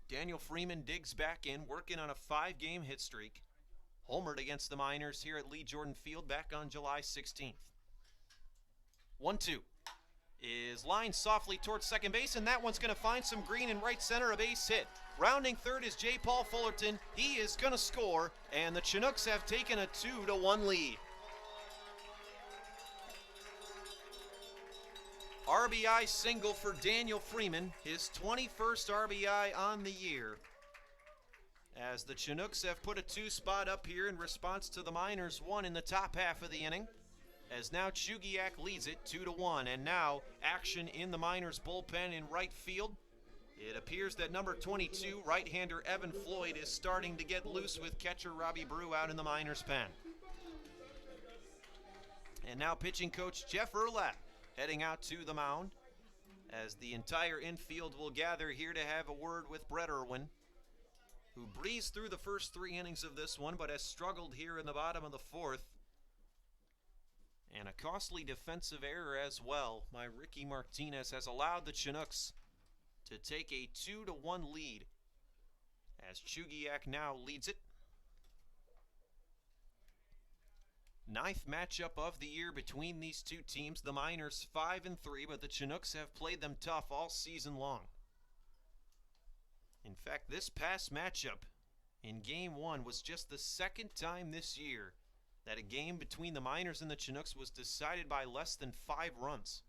Daniel Freeman digs back in, working on a 5-game hit streak. Homered against the Miners here at Lee Jordan Field back on July 16th. 1-2 is lined softly towards second base, and that one's going to find some green in right center, a base hit. Rounding third is J. Paul Fullerton. He is going to score, and the Chinooks have taken a 2-1 lead. RBI single for Daniel Freeman, his 21st RBI on the year. As the Chinooks have put a 2 spot up here in response to the Miners' 1 in the top half of the inning. As now Chugiak leads it 2-1, and now action in the Miners' bullpen in right field. It appears that number 22, right-hander Evan Floyd, is starting to get loose with catcher Robbie Brew out in the Miners' pen. And now pitching coach Jeff Erlath heading out to the mound as the entire infield will gather here to have a word with Brett Irwin, who breezed through the first 3 innings of this one but has struggled here in the bottom of the 4th. And a costly defensive error as well by Ricky Martinez has allowed the Chinooks to take a 2-1 lead as Chugiak now leads it. 9th matchup of the year between these two teams. The Miners 5-3, but the Chinooks have played them tough all season long. In fact, this past matchup in Game 1 was just the second time this year that a game between the Miners and the Chinooks was decided by less than 5 runs.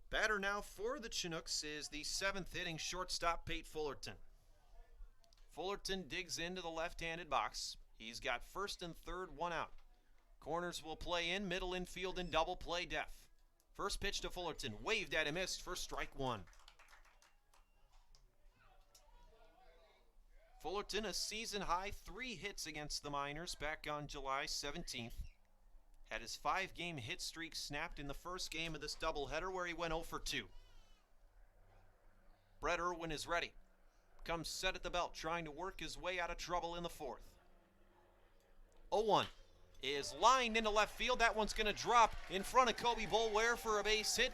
Batter now for the Chinooks is the 7th inning shortstop Pate Fullerton. Fullerton digs into the left-handed box. He's got first and third, one out. Corners will play in, middle infield, and double play depth. First pitch to Fullerton, waved at and missed for strike one. Fullerton, a season-high 3 hits against the Miners back on July 17th. Had his 5-game hit streak snapped in the first game of this doubleheader where he went 0 for 2. Brett Irwin is ready. Comes set at the belt, trying to work his way out of trouble in the 4th. 0-1 is lined into left field. That one's going to drop in front of Kobe Boulware for a base hit.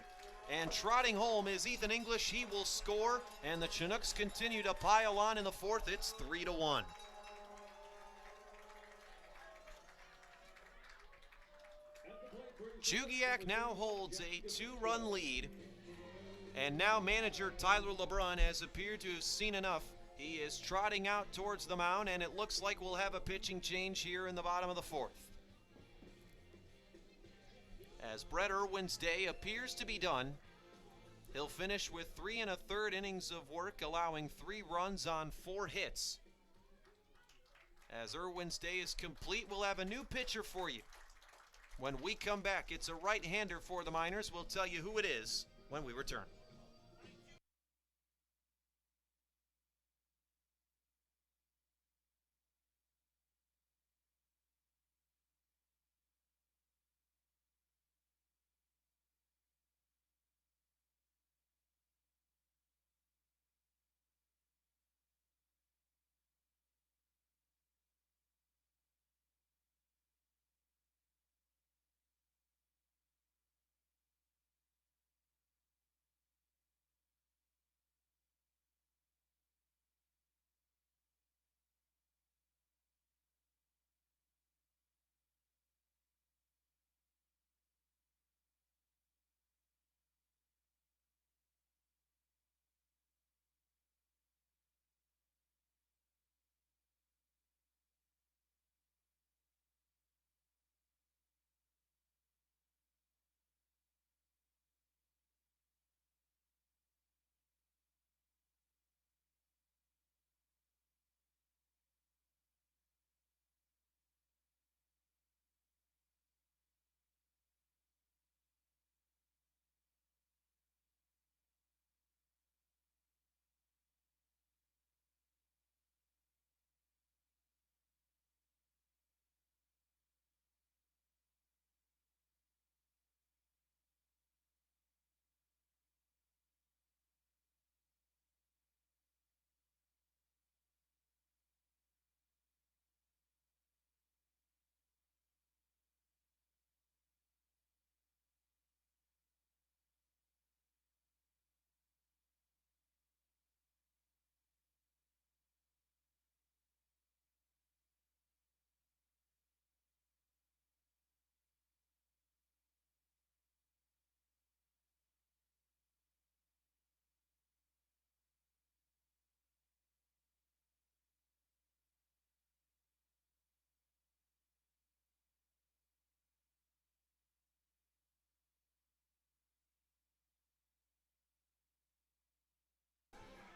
And trotting home is Ethan English. He will score, and the Chinooks continue to pile on in the 4th. It's 3-1. Chugiak now holds a 2-run lead, and now manager Tyler LeBrun has appeared to have seen enough. He is trotting out towards the mound, and it looks like we'll have a pitching change here in the bottom of the 4th. As Brett Irwin's day appears to be done, he'll finish with 3 1/3 innings of work, allowing 3 runs on 4 hits. As Irwin's day is complete, we'll have a new pitcher for you. When we come back, it's a right-hander for the Miners. We'll tell you who it is when we return.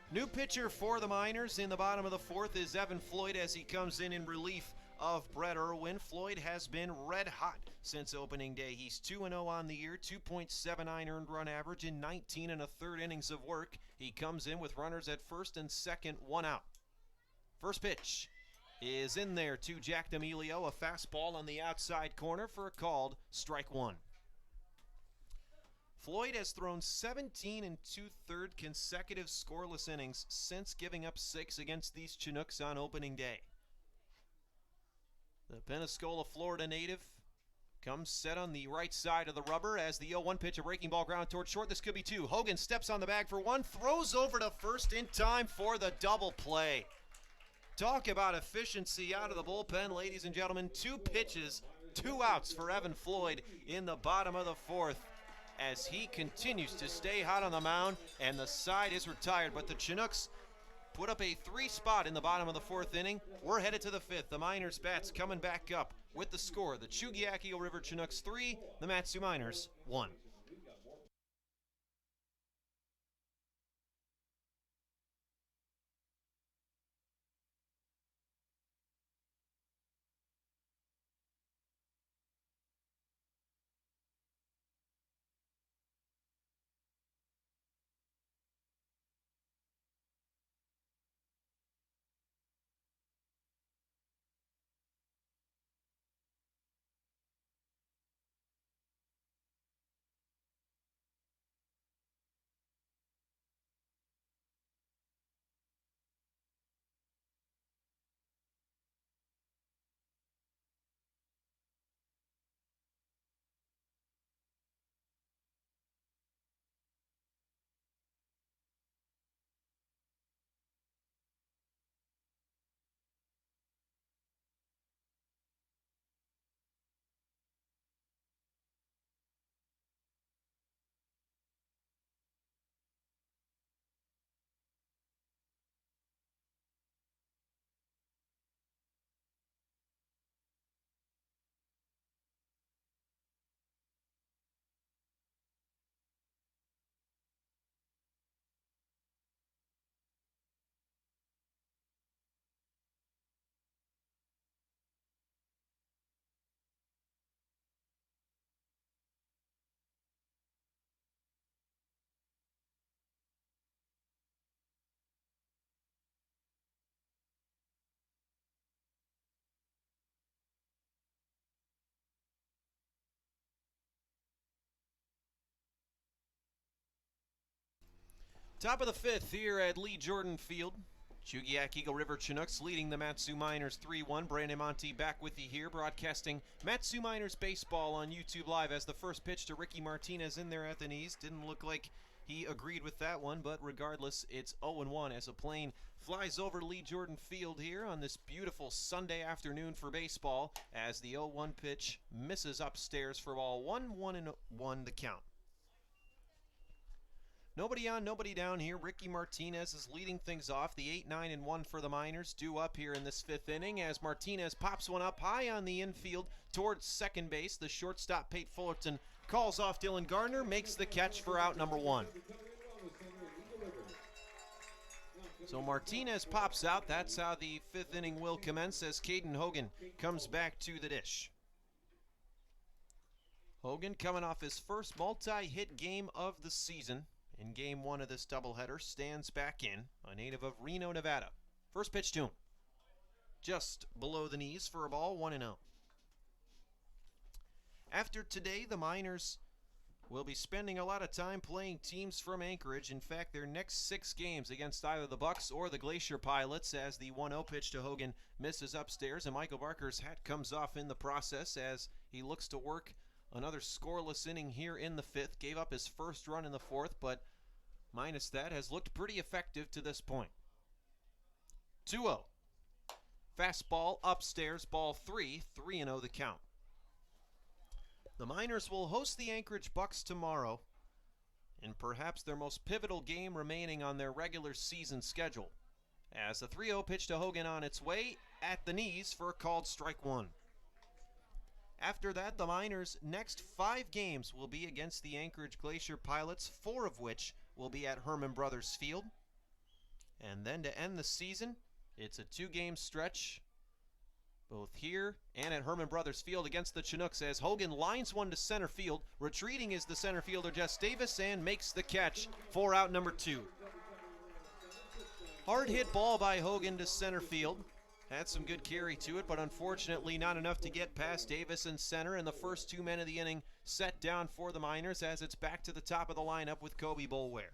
New pitcher for the Miners in the bottom of the 4th is Evan Floyd as he comes in relief of Brett Irwin. Floyd has been red hot since opening day. He's 2-0 on the year, 2.79 earned run average in 19 1/3 innings of work. He comes in with runners at first and second, 1 out. First pitch is in there to Jack D'Amelio, a fastball on the outside corner for a called strike 1. Floyd has thrown 17 2/3 consecutive scoreless innings since giving up 6 against these Chinooks on opening day. The Pensacola, Florida native comes set on the right side of the rubber as the 0-1 pitch, a breaking ball ground toward short. This could be 2. Hogan steps on the bag for 1, throws over to first in time for the double play. Talk about efficiency out of the bullpen, ladies and gentlemen. 2 pitches, 2 outs for Evan Floyd in the bottom of the 4th. as he continues to stay hot on the mound, and the side is retired. But the Chinooks put up a 3 spot in the bottom of the 4th inning. We're headed to the 5th. The Miners bats coming back up with the score. The Chugiak-Eagle River Chinooks 3, the Mat-Su Miners 1. Top of the 5th here at Lee Jordan Field. Chugiak-Eagle River Chinooks leading the Mat-Su Miners 3-1. Brandon Monty back with you here, broadcasting Mat-Su Miners baseball on YouTube Live as the first pitch to Ricky Martinez in there at the knees. Didn't look like he agreed with that one, but regardless, it's 0-1 as a plane flies over Lee Jordan Field here on this beautiful Sunday afternoon for baseball as the 0-1 pitch misses upstairs for ball 1-1 the count. Nobody on, nobody down here. Ricky Martinez is leading things off. The 8-9-1 for the Miners due up here in this 5th inning as Martinez pops one up high on the infield towards second base. The shortstop, Pate Fullerton, calls off Dylan Gardner, makes the catch for out number 1. So Martinez pops out. That's how the 5th inning will commence as Caden Hogan comes back to the dish. Hogan coming off his first multi-hit game of the season. In game 1 of this doubleheader, stands back in, a native of Reno, Nevada. First pitch to him. Just below the knees for a ball, 1-0. After today, the Miners will be spending a lot of time playing teams from Anchorage. In fact, their next 6 games against either the Bucks or the Glacier Pilots as the 1-0 pitch to Hogan misses upstairs, and Michael Barker's hat comes off in the process as he looks to work another scoreless inning here in the 5th. Gave up his first run in the 4th, but minus that has looked pretty effective to this point. 2-0. Fastball upstairs, ball 3, 3-0 the count. The Miners will host the Anchorage Bucks tomorrow in perhaps their most pivotal game remaining on their regular season schedule, as the 3-0 pitch to Hogan on its way at the knees for a called strike 1. After that, the Miners' next 5 games will be against the Anchorage Glacier Pilots, 4 of which will be at Herman Brothers Field. And then to end the season, it's a 2-game stretch, both here and at Herman Brothers Field against the Chinooks as Hogan lines one to center field. Retreating is the center fielder Jess Davis and makes the catch for out number 2. Hard hit ball by Hogan to center field. Had some good carry to it, but unfortunately not enough to get past Davis in center, and the first 2 men of the inning set down for the Miners as it's back to the top of the lineup with Kobe Boulware.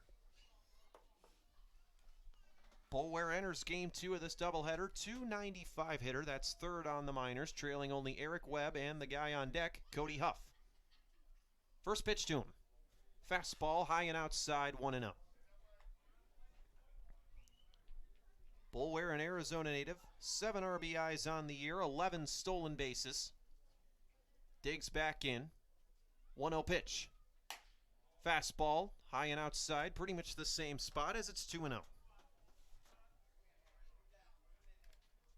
Boulware enters game 2 of this doubleheader, .295 hitter. That's third on the Miners, trailing only Eric Webb and the guy on deck, Cody Huff. First pitch to him. Fastball high and outside, 1-0. Boulware, an Arizona native, 7 RBIs on the year, 11 stolen bases. Digs back in. 1-0 pitch. Fastball, high and outside, pretty much the same spot as it's 2-0.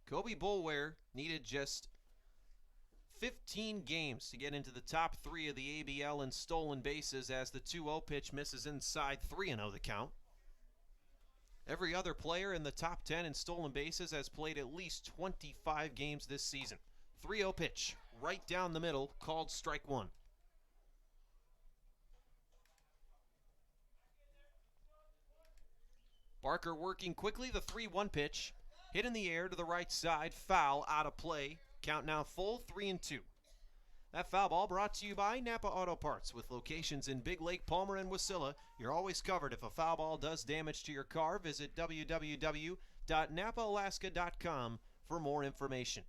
Kobe Boulware needed just 15 games to get into the top 3 of the ABL in stolen bases as the 2-0 pitch misses inside. 3-0 the count. Every other player in the top 10 in stolen bases has played at least 25 games this season. 3-0 pitch, right down the middle, called strike one. Barker working quickly, the 3-1 pitch. Hit in the air to the right side, foul, out of play. Count now full, 3-2. That foul ball brought to you by Napa Auto Parts. With locations in Big Lake, Palmer, and Wasilla, you're always covered if a foul ball does damage to your car. Visit www.napaalaska.com for more information.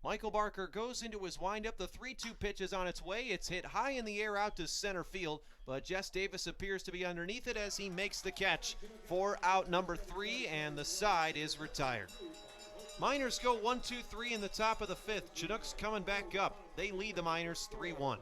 Michael Barker goes into his windup. The 3-2 pitch is on its way. It's hit high in the air out to center field, but Jess Davis appears to be underneath it as he makes the catch for out number 3, and the side is retired. Miners go 1-2-3 in the top of the 5th. Chinooks coming back up. They lead the Miners 3-1.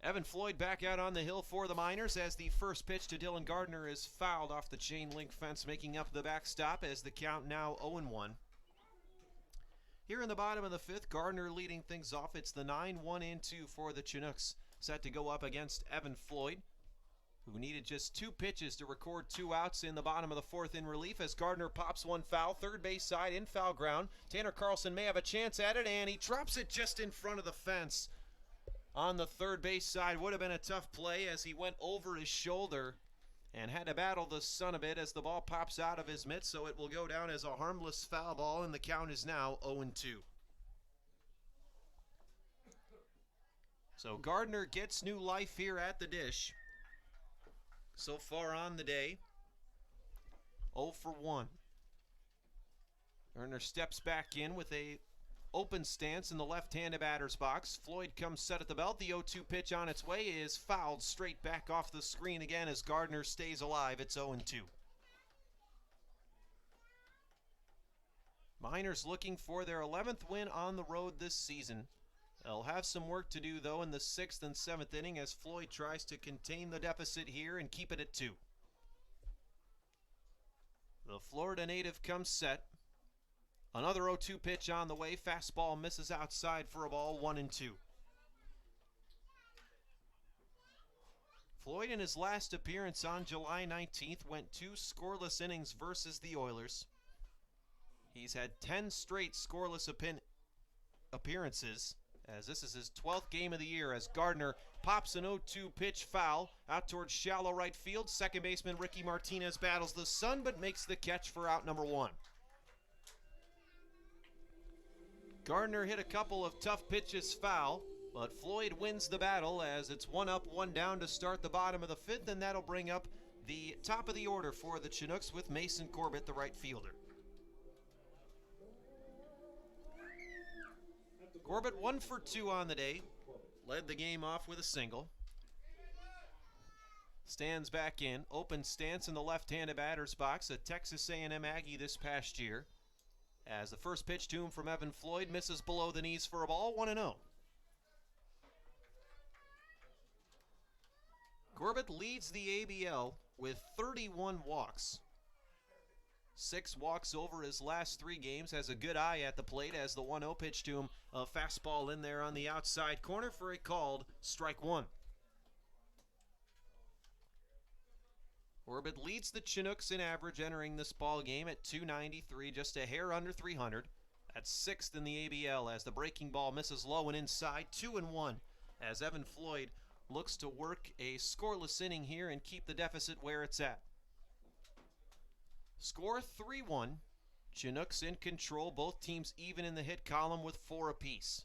Evan Floyd back out on the hill for the Miners as the first pitch to Dylan Gardner is fouled off the chain link fence, making up the backstop as the count now 0-1. Here in the bottom of the 5th, Gardner leading things off. It's the 9-1-2 for the Chinooks, set to go up against Evan Floyd, who needed just 2 pitches to record 2 outs in the bottom of the 4th in relief as Gardner pops one foul, third base side in foul ground. Tanner Carlson may have a chance at it, and he drops it just in front of the fence. On the third base side would have been a tough play as he went over his shoulder and had to battle the son of it as the ball pops out of his mitt, so it will go down as a harmless foul ball, and the count is now 0-2. So Gardner gets new life here at the dish. So far on the day, 0 for 1. Gardner steps back in with a open stance in the left-handed batter's box. Floyd comes set at the belt. The 0-2 pitch on its way is fouled straight back off the screen again as Gardner stays alive. It's 0-2. Miners looking for their 11th win on the road this season. They'll have some work to do, though, in the 6th and 7th inning as Floyd tries to contain the deficit here and keep it at 2. The Florida native comes set. Another 0-2 pitch on the way. Fastball misses outside for a ball, 1-2. Floyd in his last appearance on July 19th went 2 scoreless innings versus the Oilers. He's had 10 straight scoreless appearances, as this is his 12th game of the year as Gardner pops an 0-2 pitch foul out towards shallow right field. Second baseman Ricky Martinez battles the sun but makes the catch for out number 1. Gardner hit a couple of tough pitches foul, but Floyd wins the battle as it's 1 up, 1 down to start the bottom of the 5th, and that'll bring up the top of the order for the Chinooks with Mason Corbett, the right fielder. Corbett 1 for 2 on the day, led the game off with a single. Stands back in, open stance in the left-handed batter's box, a Texas A&M Aggie this past year. As the first pitch to him from Evan Floyd misses below the knees for a ball, 1-0. Corbett leads the ABL with 31 walks. 6 walks over his last 3 games, has a good eye at the plate as the 1-0 pitch to him, a fastball in there on the outside corner for a called strike 1. Corbett leads the Chinooks in average entering this ball game at 293, just a hair under 300. That's 6th in the ABL as the breaking ball misses low and inside, 2-1, as Evan Floyd looks to work a scoreless inning here and keep the deficit where it's at. Score 3-1. Chinooks in control, both teams even in the hit column with 4 apiece.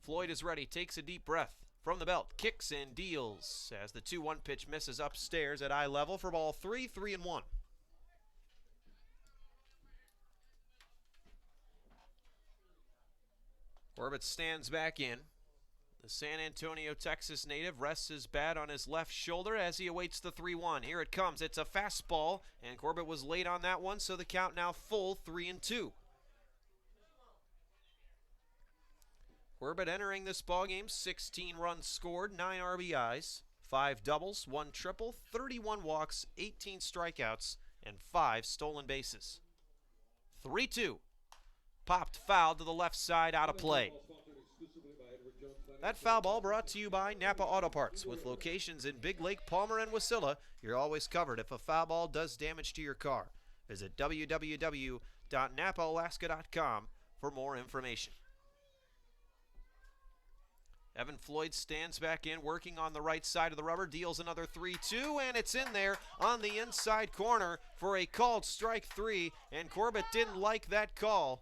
Floyd is ready, takes a deep breath. From the belt, kicks and deals as the 2-1 pitch misses upstairs at eye level for ball 3, 3-1. Corbett stands back in. The San Antonio, Texas native rests his bat on his left shoulder as he awaits the 3-1. Here it comes. It's a fastball, and Corbett was late on that one, so the count now full 3-2. Corbett entering this ballgame, 16 runs scored, 9 RBIs, 5 doubles, 1 triple, 31 walks, 18 strikeouts, and 5 stolen bases. 3-2. Popped foul to the left side, out of play. That foul ball brought to you by Napa Auto Parts. With locations in Big Lake, Palmer, and Wasilla, you're always covered if a foul ball does damage to your car. Visit www.napaalaska.com for more information. Evan Floyd stands back in, working on the right side of the rubber, deals another 3-2, and it's in there on the inside corner for a called strike 3, and Corbett didn't like that call.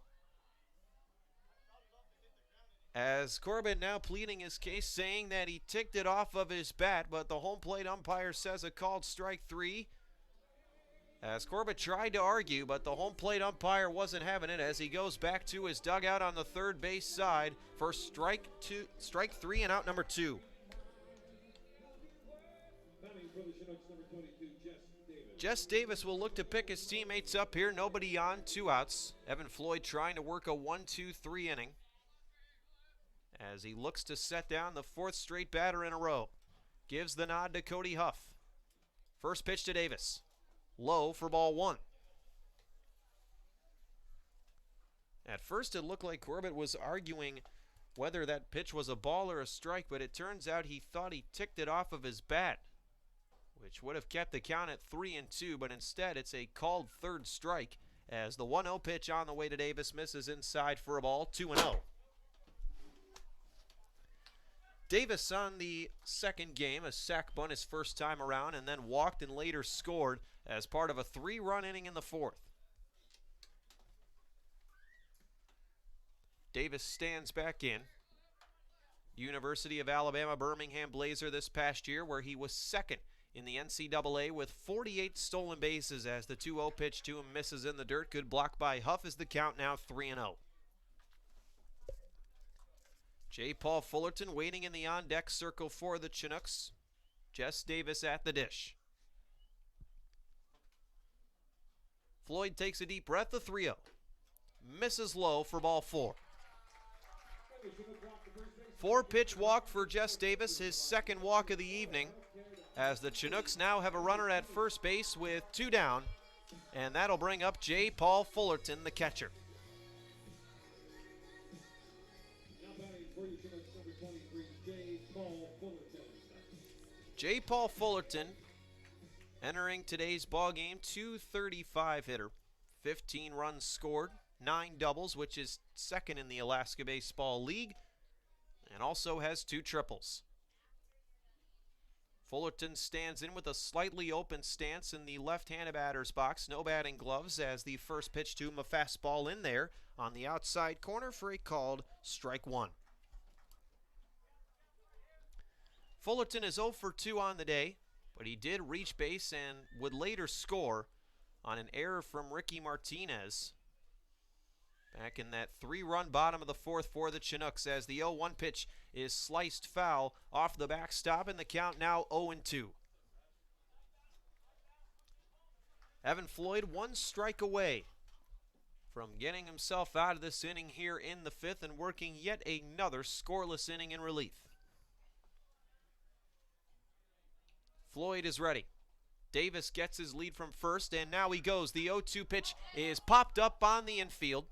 As Corbett now pleading his case, saying that he ticked it off of his bat, but the home plate umpire says a called strike 3. As Corbett tried to argue, but the home plate umpire wasn't having it as he goes back to his dugout on the third base side for strike 3 and out number 2. Jess Davis will look to pick his teammates up here. Nobody on, 2 outs. Evan Floyd trying to work a 1-2-3 inning as he looks to set down the 4th straight batter in a row. Gives the nod to Cody Huff. First pitch to Davis. Low for ball 1. At first it looked like Corbett was arguing whether that pitch was a ball or a strike, but it turns out he thought he ticked it off of his bat, which would have kept the count at 3-2, but instead it's a called 3rd strike as the 1-0 pitch on the way to Davis misses inside for a ball, 2-0. Davis on the second game, a sac bunt his first time around, and then walked and later scored as part of a 3-run inning in the 4th. Davis stands back in. University of Alabama Birmingham Blazer this past year, where he was 2nd in the NCAA with fully stolen bases as the 2-0 pitch to him misses in the dirt. Good block by Huff as the count now 3-0. J. Paul Fullerton waiting in the on-deck circle for the Chinooks. Jess Davis at the dish. Floyd takes a deep breath, the 3-0. Misses low for ball 4. 4-pitch walk for Jess Davis, his 2nd walk of the evening, as the Chinooks now have a runner at first base with 2 down, and that'll bring up J. Paul Fullerton, the catcher. J. Paul Fullerton entering today's ball game, .235 hitter, 15 runs scored, 9 doubles, which is 2nd in the Alaska Baseball League, and also has 2 triples. Fullerton stands in with a slightly open stance in the left-handed batter's box. No batting gloves as the first pitch to him, a fastball in there on the outside corner for a called strike one. Fullerton is 0 for 2 on the day, but he did reach base and would later score on an error from Ricky Martinez back in that 3-run bottom of the fourth for the Chinooks, as the 0-1 pitch is sliced foul off the backstop, and the count now 0-2. Evan Floyd 1 strike away from getting himself out of this inning here in the fifth and working yet another scoreless inning in relief. Floyd is ready. Davis gets his lead from first, and now he goes. The 0-2 pitch is popped up on the infield.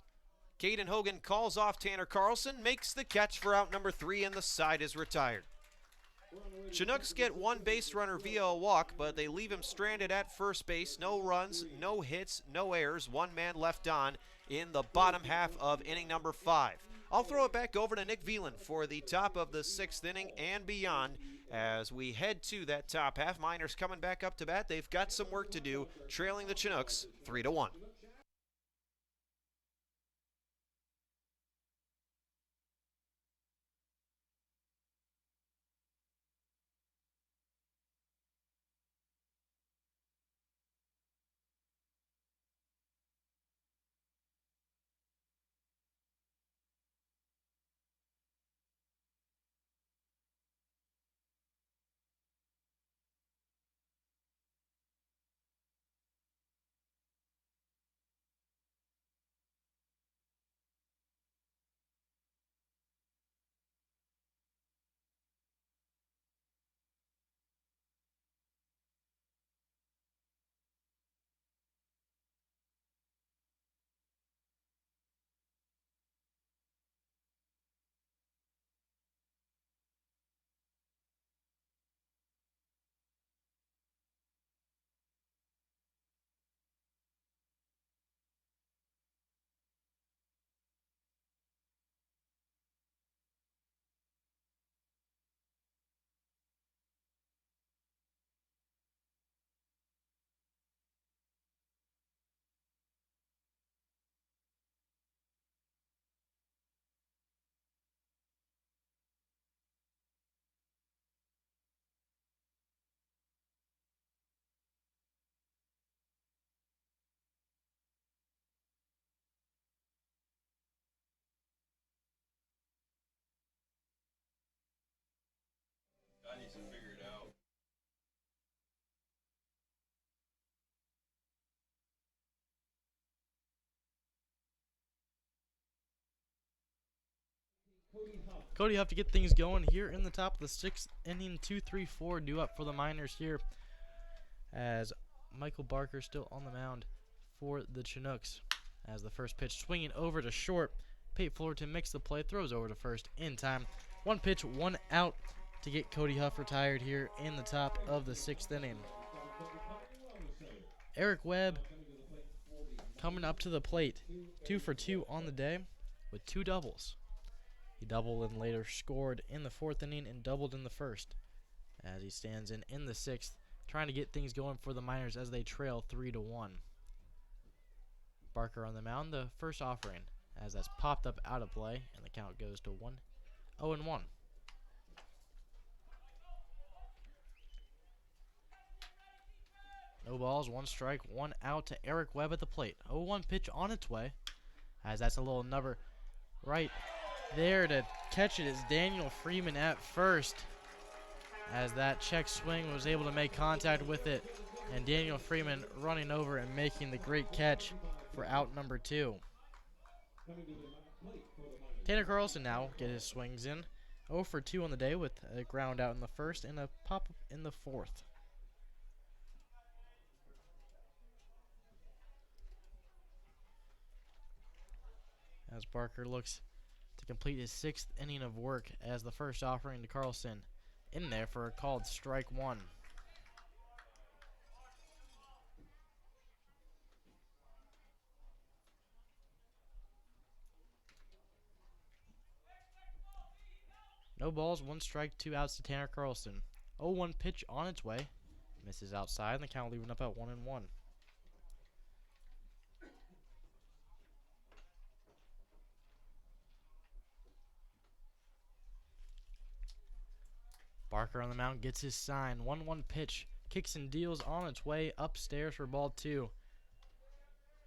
Caden Hogan calls off Tanner Carlson, makes the catch for out number 3, and the side is retired. Chinooks get one base runner via a walk, but they leave him stranded at first base. No runs, no hits, no errors. One man left on in the bottom half of inning number 5. I'll throw it back over to Nick Veland for the top of the 6th inning and beyond as we head to that top half. Miners coming back up to bat. They've got some work to do, trailing the Chinooks 3-1. Cody Huff to get things going here in the top of the 6th inning. 2-3-4 due up for the Miners here, as Michael Barker still on the mound for the Chinooks. As the first pitch swinging over to short, Pate Fullerton makes the play, throws over to first in time. 1 pitch, 1 out to get Cody Huff retired here in the top of the 6th inning. Eric Webb coming up to the plate, 2 for 2 on the day with 2 doubles. He doubled and later scored in the 4th inning and doubled in the 1st, as he stands in the 6th, trying to get things going for the Miners as they trail 3-1. Barker on the mound, the first offering, as that's popped up out of play, and the count goes to 0-1. No balls, 1 strike, 1 out to Eric Webb at the plate. 0-1 pitch on its way, as that's a little number right there to catch it is Daniel Freeman at first, as that check swing was able to make contact with it, and Daniel Freeman running over and making the great catch for out number 2. Tanner Carlson now get his swings in. 0 for 2 on the day with a ground out in the 1st and a pop in the 4th. As Barker looks to complete his 6th inning of work, as the first offering to Carlson in there for a called strike 1. No balls, 1 strike, 2 outs to Tanner Carlson. 0-1 pitch on its way. Misses outside, and the count leaving up at 1-1. Barker on the mound gets his sign. 1-1 pitch. Kicks and deals on its way upstairs for ball 2.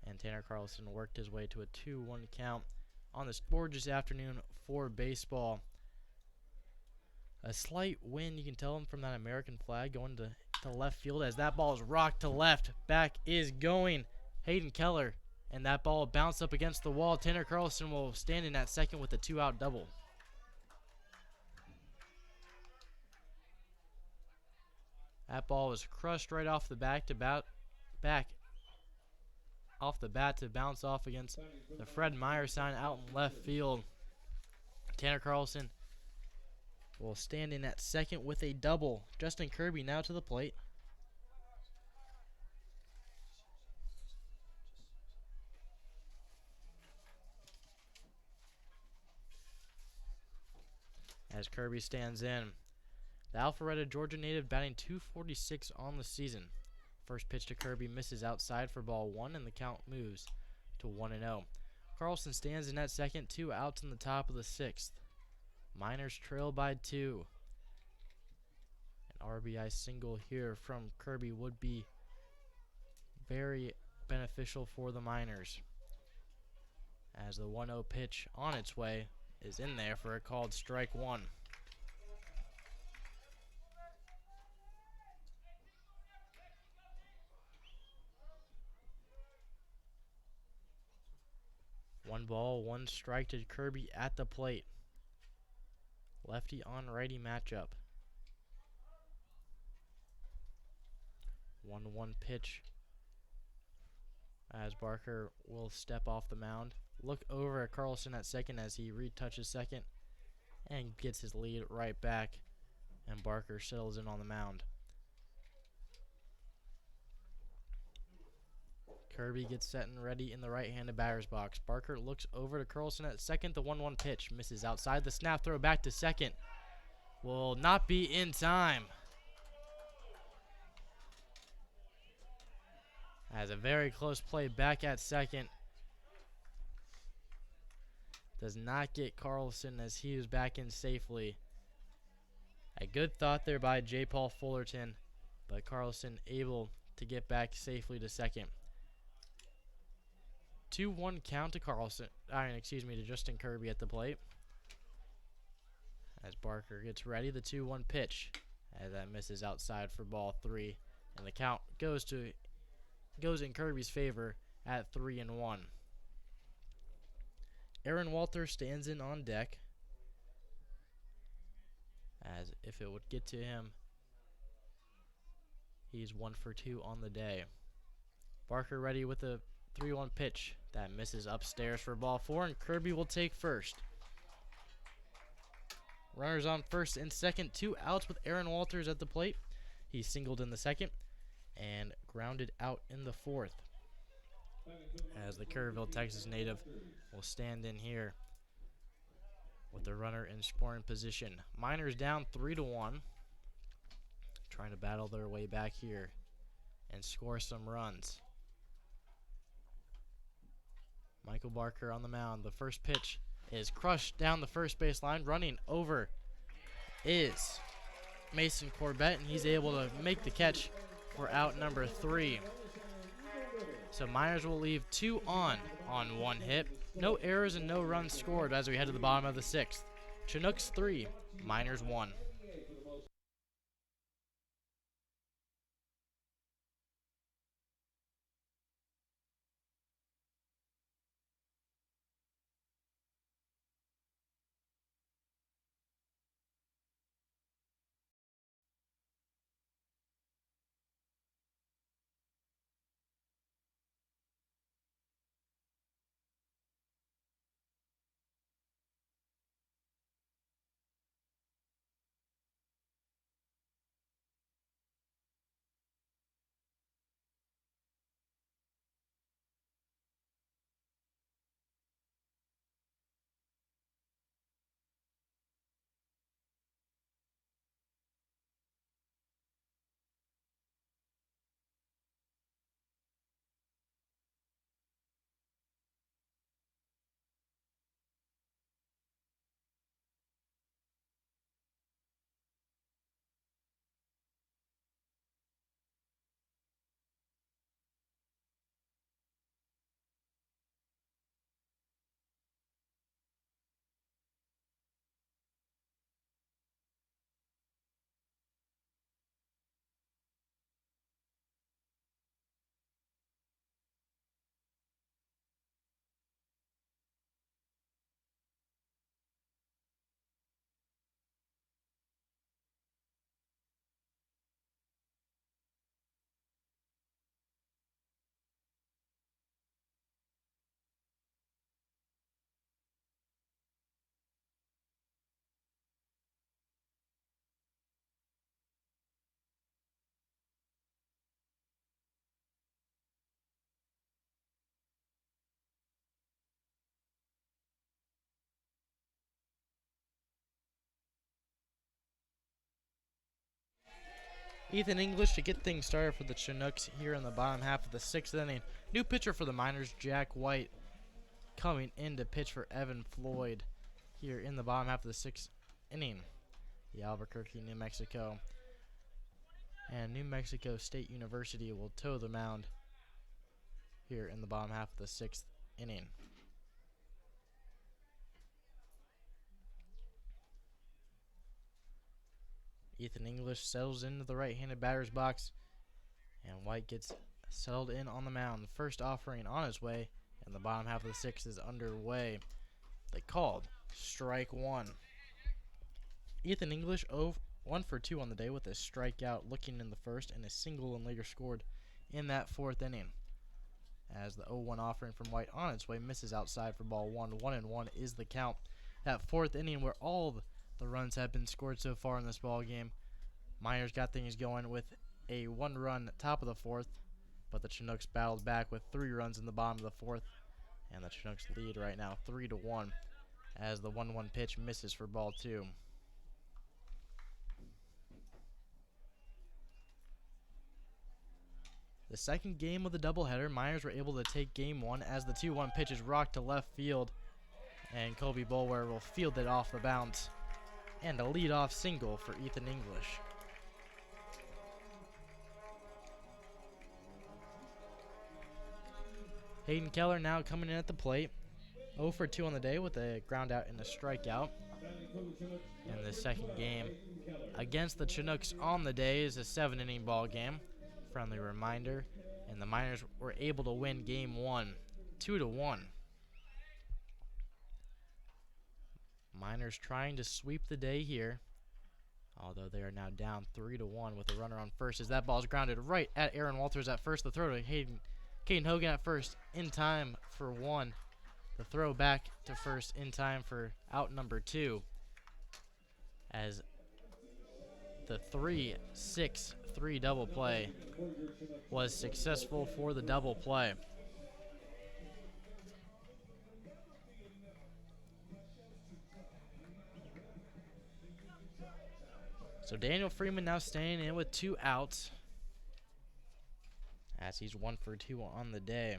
And Tanner Carlson worked his way to a 2-1 count on this gorgeous afternoon for baseball. A slight wind, you can tell him, from that American flag going to left field as that ball is rocked to left. Back is going Hayden Keller, and that ball bounced up against the wall. Tanner Carlson will stand in at second with a 2-out double. That ball was crushed right off the back off the bat to bounce off against the Fred Meyer sign out in left field. Tanner Carlson will stand in at second with a double. Justin Kirby now to the plate. As Kirby stands in. The Alpharetta, Georgia native, batting .246 on the season. First pitch to Kirby misses outside for ball 1, and the count moves to 1-0. Carlson stands in at second, 2 outs in the top of the 6th. Miners trail by 2. An RBI single here from Kirby would be very beneficial for the Miners, as the 1-0 pitch on its way is in there for a called strike 1. One ball, one strike to Kirby at the plate. Lefty on righty matchup. 1-1 pitch as Barker will step off the mound. Look over at Carlson at second as he retouches second and gets his lead right back, and Barker settles in on the mound. Kirby gets set and ready in the right-handed batter's box. Barker looks over to Carlson at second. The 1-1 pitch misses outside. The snap throw back to second will not be in time. As a very close play back at second. Does not get Carlson as he is back in safely. A good thought there by J. Paul Fullerton, but Carlson able to get back safely to second. 2-1 count to to Justin Kirby at the plate. As Barker gets ready, the 2-1 pitch, as that misses outside for ball 3, and the count goes in Kirby's favor at 3-1. Aaron Walter stands in on deck, as if it would get to him, he's 1 for 2 on the day. Barker ready with a 3-1 pitch that misses upstairs for ball 4, and Kirby will take first. Runners on first and second, 2 outs with Aaron Walters at the plate. He singled in the second and grounded out in the 4th. As the Kerrville, Texas native will stand in here with the runner in scoring position. Miners down 3-1, trying to battle their way back here and score some runs. Michael Barker on the mound. The first pitch is crushed down the first base line. Running over is Mason Corbett, and he's able to make the catch for out number 3. So Miners will leave 2 on 1 hit. No errors and no runs scored as we head to the bottom of the 6th. Chinooks 3, Miners 1. Ethan English to get things started for the Chinooks here in the bottom half of the 6th inning. New pitcher for the Miners, Jack White, coming in to pitch for Evan Floyd here in the bottom half of the 6th inning. The Albuquerque, New Mexico, and New Mexico State University will toe the mound here in the bottom half of the 6th inning. Ethan English settles into the right-handed batter's box, and White gets settled in on the mound. The first offering on his way, and the bottom half of the 6th is underway. They called strike one. Ethan English 1 for 2 on the day with a strikeout looking in the first and a single and later scored in that 4th inning. As the 0-1 offering from White on its way misses outside for ball 1. 1-1 is the count. That 4th inning where all the runs have been scored so far in this ball game. Miners got things going with a 1-run top of the 4th, but the Chinooks battled back with 3 runs in the bottom of the 4th, and the Chinooks lead right now 3-1 as the 1-1 pitch misses for ball 2. The second game of the doubleheader, Miners were able to take game 1 as the 2-1 pitch is rocked to left field, and Kobe Bulwer will field it off the bounce. And a leadoff single for Ethan English. Hayden Keller now coming in at the plate. 0 for 2 on the day with a ground out and a strikeout. In the second game against the Chinooks on the day is a 7-inning ball game. Friendly reminder. And the Miners were able to win game 1, 2-1. Miners trying to sweep the day here, although they are now down 3-1 with a runner on first as that ball is grounded right at Aaron Walters at first. The throw to Caden Hogan at first in time for 1. The throw back to first in time for out number 2 as the 3-6-3 double play was successful for the double play. So Daniel Freeman now staying in with 2 outs as he's 1 for 2 on the day.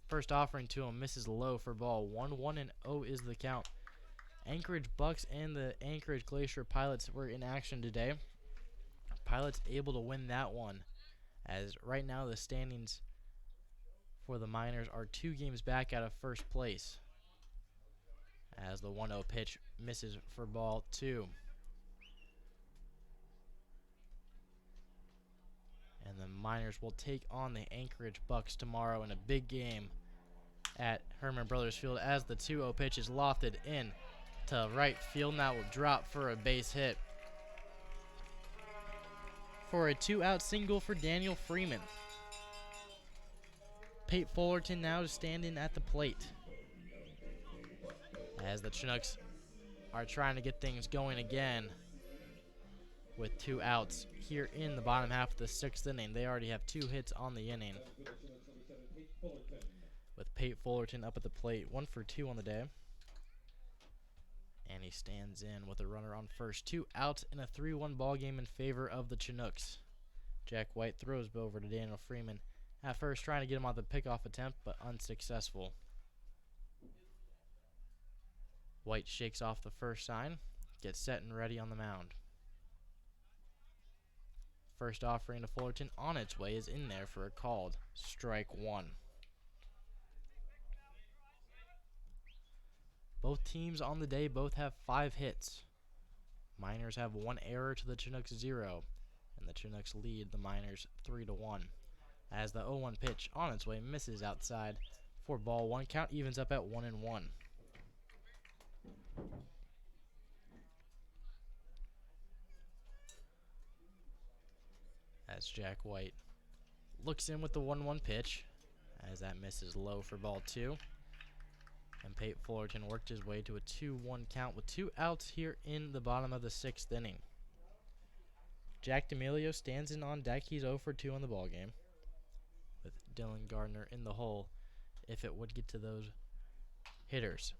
First offering to him misses low for ball 1. 1-0 is the count. Anchorage Bucks and the Anchorage Glacier Pilots were in action today. Pilots able to win that one, as right now the standings for the Miners are 2 games back out of first place as the 1-0 pitch misses for ball 2. And the Miners will take on the Anchorage Bucks tomorrow in a big game at Herman Brothers Field as the 2-0 pitch is lofted in to right field. Now will drop for a base hit for a 2-out single for Daniel Freeman. Pate Fullerton now standing at the plate as the Chinooks are trying to get things going again with 2 outs here in the bottom half of the 6th inning. They already have 2 hits on the inning, with Pate Fullerton up at the plate, 1 for 2 on the day. And he stands in with a runner on first. 2 outs in a 3-1 ball game in favor of the Chinooks. Jack White throws over to Daniel Freeman at first, trying to get him on the pickoff attempt, but unsuccessful. White shakes off the first sign, gets set and ready on the mound. First offering to Fullerton on its way is in there for a called strike 1. Both teams on the day both have 5 hits. Miners have 1 error to the Chinooks 0, and the Chinooks lead the Miners 3-1. As the 0-1 pitch on its way misses outside for ball 1. Count evens up at 1-1. As Jack White looks in with the 1-1 pitch, as that misses low for ball 2. And Pate Fullerton worked his way to a 2-1 count with 2 outs here in the bottom of the 6th inning. Jack D'Amelio stands in on deck. He's 0 for 2 on the ballgame, with Dylan Gardner in the hole if it would get to those hitters.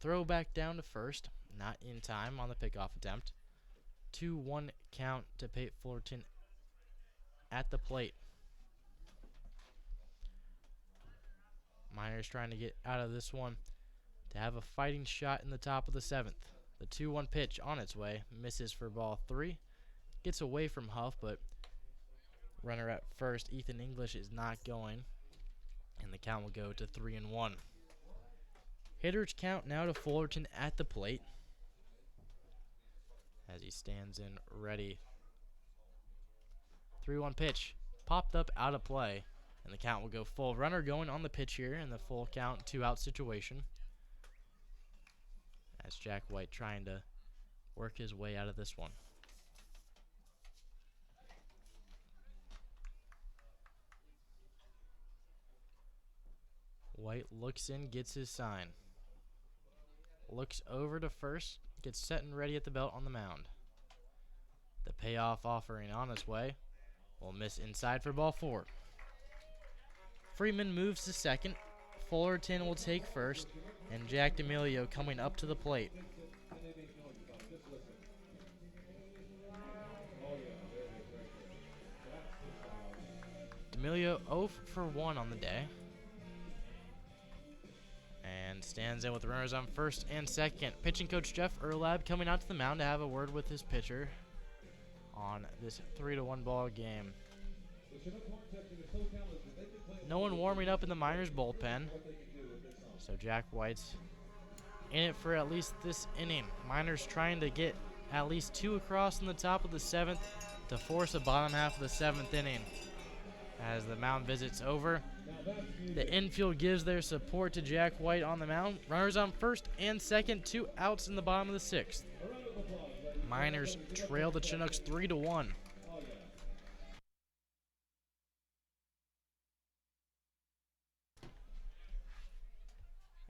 Throw back down to first, not in time on the pickoff attempt. 2-1 count to Pate Fullerton at the plate. Miners trying to get out of this one to have a fighting shot in the top of the 7th. The 2-1 pitch on its way, misses for ball 3. Gets away from Huff, but runner at first, Ethan English, is not going, and the count will go to 3-1. Hitters count now to Fullerton at the plate as he stands in ready. 3-1 pitch, popped up out of play, and the count will go full. Runner going on the pitch here in the full count, 2-out situation. As Jack White trying to work his way out of this one. White looks in, gets his sign. Looks over to first, gets set and ready at the belt on the mound. The payoff offering on its way will miss inside for ball 4. Freeman moves to second. Fullerton will take first, and Jack D'Amelio coming up to the plate. D'Amelio 0 for 1 on the day. And stands in with runners on first and second. Pitching coach Jeff Erlab coming out to the mound to have a word with his pitcher on this 3-1 ball game. No one warming up in the Miners bullpen, so Jack White's in it for at least this inning. Miners trying to get at least 2 across in the top of the 7th to force a bottom half of the 7th inning. As the mound visit's over, the infield gives their support to Jack White on the mound. Runners on first and second, 2 outs in the bottom of the 6th. Miners trail the Chinooks 3-1.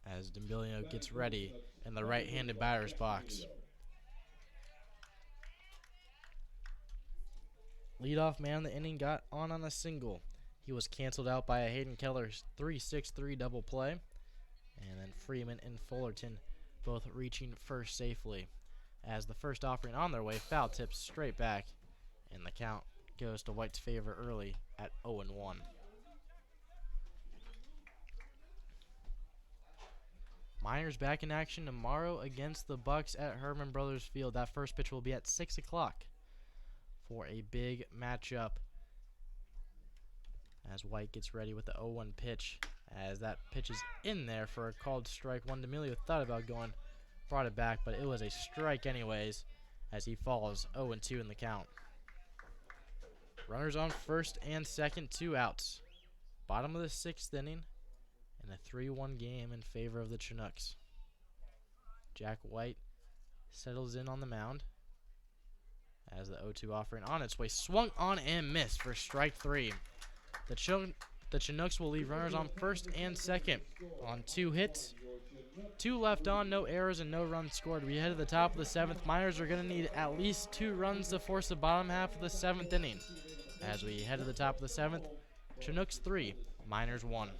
As D'Amelio gets ready in the right-handed batter's box. Leadoff man of the inning got on a single. He was canceled out by a Hayden Keller's 3-6-3 double play. And then Freeman and Fullerton both reaching first safely. As the first offering on their way, foul tips straight back. And the count goes to White's favor early at 0-1. Miners back in action tomorrow against the Bucks at Herman Brothers Field. That first pitch will be at 6 o'clock for a big matchup. As White gets ready with the 0-1 pitch. As that pitch is in there for a called strike one. D'Amelio thought about going, brought it back, but it was a strike anyways as he falls 0-2 in the count. Runners on first and second, 2 outs. Bottom of the 6th inning. And a 3-1 game in favor of the Chinooks. Jack White settles in on the mound as the 0-2 offering on its way. Swung on and missed for strike 3. The Chinooks will leave runners on first and second on 2 hits. 2 left on, no errors and no runs scored. We head to the top of the 7th. Miners are going to need at least 2 runs to force the bottom half of the 7th inning. As we head to the top of the 7th, Chinooks 3, Miners 1.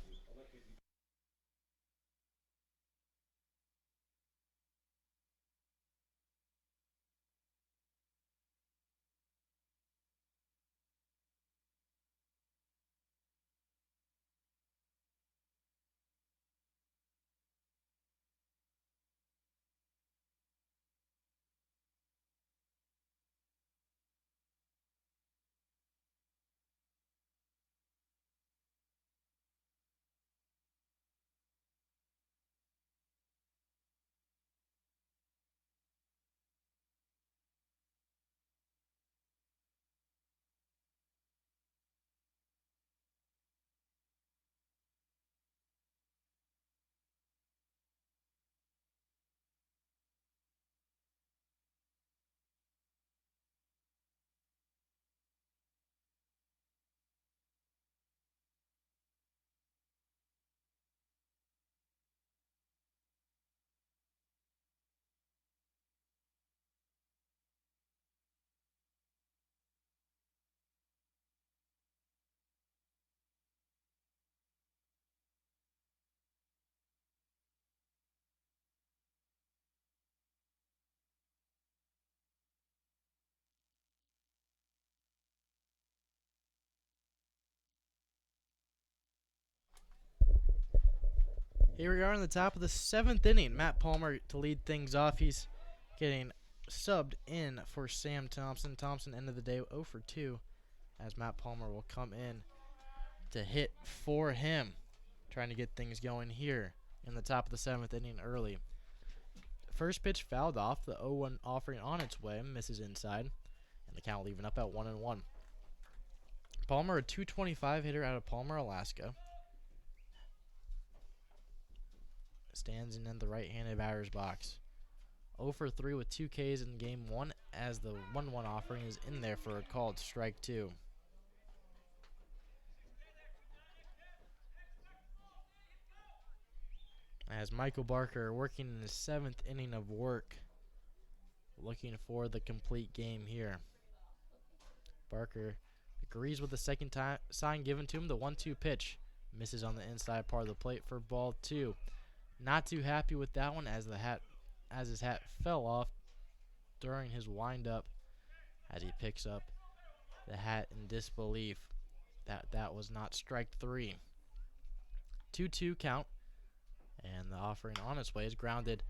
Here we are in the top of the 7th inning. Matt Palmer to lead things off. He's getting subbed in for Sam Thompson. Thompson, end of the day, 0 for 2, as Matt Palmer will come in to hit for him, trying to get things going here in the top of the 7th inning early. First pitch fouled off. The 0-1 offering on its way, misses inside, and the count leaving up at 1-1. Palmer, a .225 hitter out of Palmer, Alaska, stands in the right-handed batter's box. 0 for 3 with 2 Ks in game 1, as the 1-1 offering is in there for a called strike 2. As Michael Barker working in his 7th inning of work, looking for the complete game here. Barker agrees with the second sign given to him. The 1-2 pitch misses on the inside part of the plate for ball 2. Not too happy with that one, as his hat fell off during his windup, as he picks up the hat in disbelief that was not strike 3. 2-2 count, and the offering on its way is grounded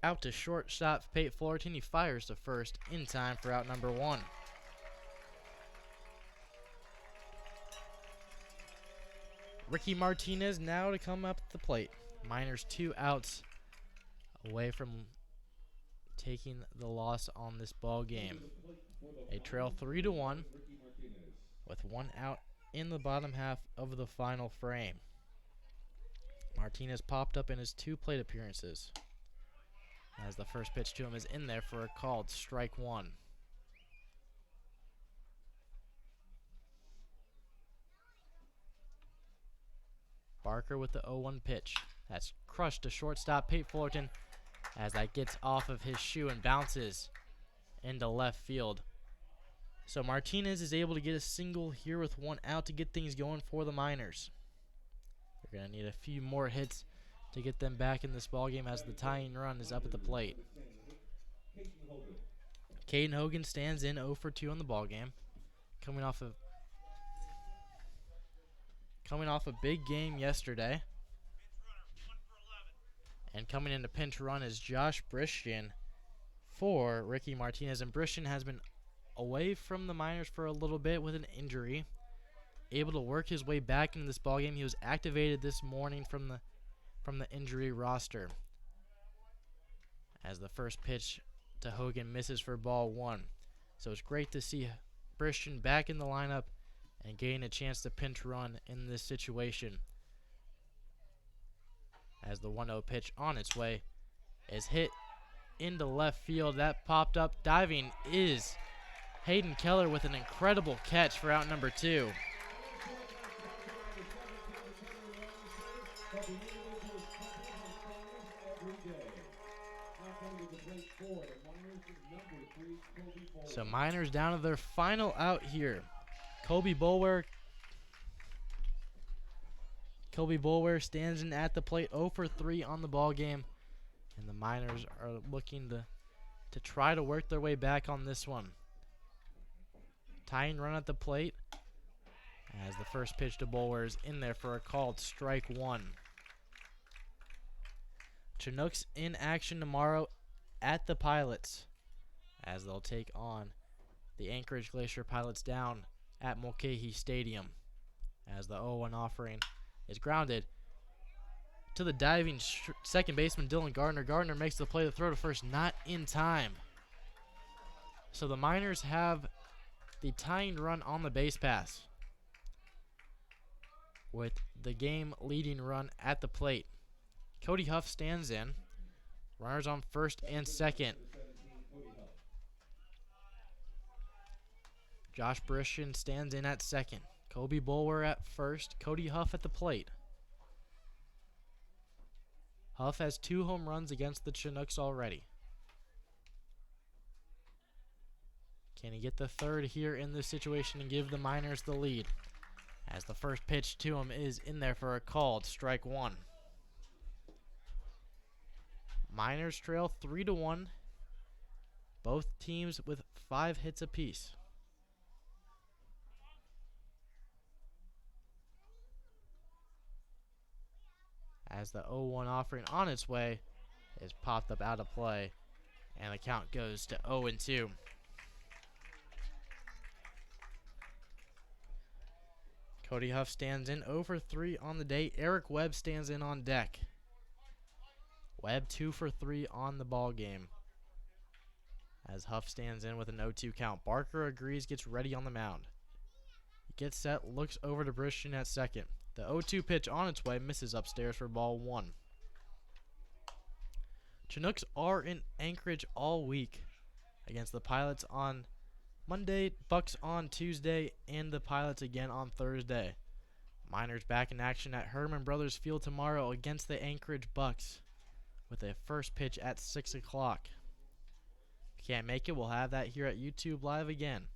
out to shortstop Pate Fullerton. He fires to first in time for out number 1. Ricky Martinez now to come up at the plate. Miners 2 outs away from taking the loss on this ball game. A trail 3-1 with 1 out in the bottom half of the final frame. Martinez popped up in his 2 plate appearances, as the first pitch to him is in there for a called strike 1. Barker with the 0-1 pitch. That's crushed to shortstop Pate Fullerton, as that gets off of his shoe and bounces into left field. So Martinez is able to get a single here with 1 out to get things going for the Miners. They're going to need a few more hits to get them back in this ballgame, as the tying run is up at the plate. Caden Hogan stands in 0 for 2 on the ballgame, coming off a big game yesterday. And coming into pinch run is Josh Bristian for Ricky Martinez. And Bristian has been away from the Miners for a little bit with an injury, able to work his way back into this ballgame. He was activated this morning from the injury roster, as the first pitch to Hogan misses for ball 1. So it's great to see Bristian back in the lineup and getting a chance to pinch run in this situation, as the 1-0 pitch on its way is hit into left field. That popped up. Diving is Hayden Keller with an incredible catch for out number 2. So Miners down to their final out here. Kobe Bulwer stands in at the plate, 0 for 3 on the ball game, and the Miners are looking to try to work their way back on this one. Tying run at the plate, as the first pitch to Bulwer is in there for a called strike 1. Chinooks in action tomorrow at the Pilots, as they'll take on the Anchorage Glacier Pilots down at Mulcahy Stadium, as the 0-1 offering is grounded to the diving second baseman Dylan Gardner. Gardner makes the play to throw to first, not in time. So the Miners have the tying run on the base pass, with the game leading run at the plate. Cody Huff stands in. Runners on first and second. Josh Bristian stands in at second. Kobe Bulwer at first. Cody Huff at the plate. Huff has 2 home runs against the Chinooks already. Can he get the third here in this situation and give the Miners the lead, as the first pitch to him is in there for a called strike 1. Miners trail 3-1. Both teams with 5 hits apiece. as the 0-1 offering on its way is popped up out of play, and the count goes to 0-2. Cody Huff stands in 0 for 3 on the day. Eric Webb stands in on deck. Webb 2 for 3 on the ball game, as Huff stands in with an 0-2 count. Barker agrees, gets ready on the mound. He gets set, looks over to Brishton at second. The 0-2 pitch on its way misses upstairs for ball 1. Chinooks are in Anchorage all week against the Pilots on Monday, Bucks on Tuesday, and the Pilots again on Thursday. Miners back in action at Herman Brothers Field tomorrow against the Anchorage Bucks with a first pitch at 6 o'clock. If you can't make it, we'll have that here at YouTube Live again.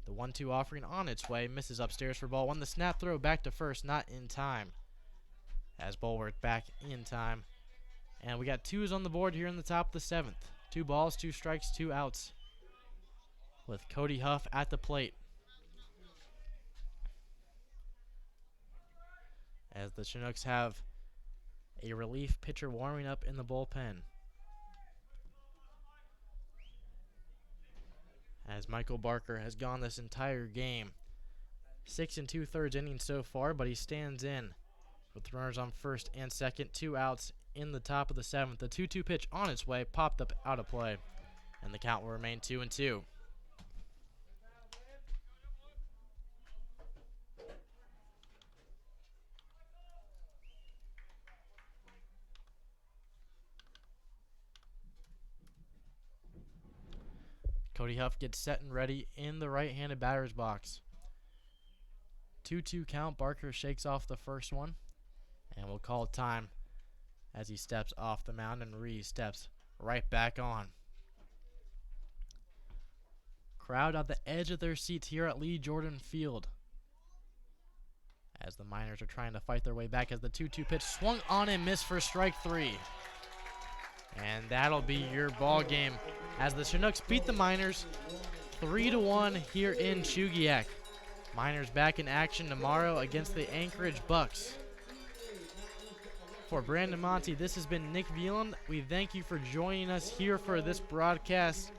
The 1-2 offering on its way misses upstairs for ball 1. The snap throw back to first, not in time, as Bulwark back in time. And we got 2s on the board here in the top of the 7th. 2 balls, 2 strikes, 2 outs, with Cody Huff at the plate, as the Chinooks have a relief pitcher warming up in the bullpen, as Michael Barker has gone this entire game. 6 2/3 innings so far, but he stands in with runners on first and second, 2 outs in the top of the 7th. The 2-2 pitch on its way popped up out of play, and the count will remain 2-2. Cody Huff gets set and ready in the right-handed batter's box. 2-2 count. Barker shakes off the first one, and we'll call time as he steps off the mound and steps right back on. Crowd at the edge of their seats here at Lee Jordan Field, as the Miners are trying to fight their way back, as the 2-2 pitch swung on and missed for strike 3. And that'll be your ball game, as the Chinooks beat the Miners 3-1 here in Chugiak. Miners back in action tomorrow against the Anchorage Bucks. For Brandon Monty, this has been Nick Veland. We thank you for joining us here for this broadcast.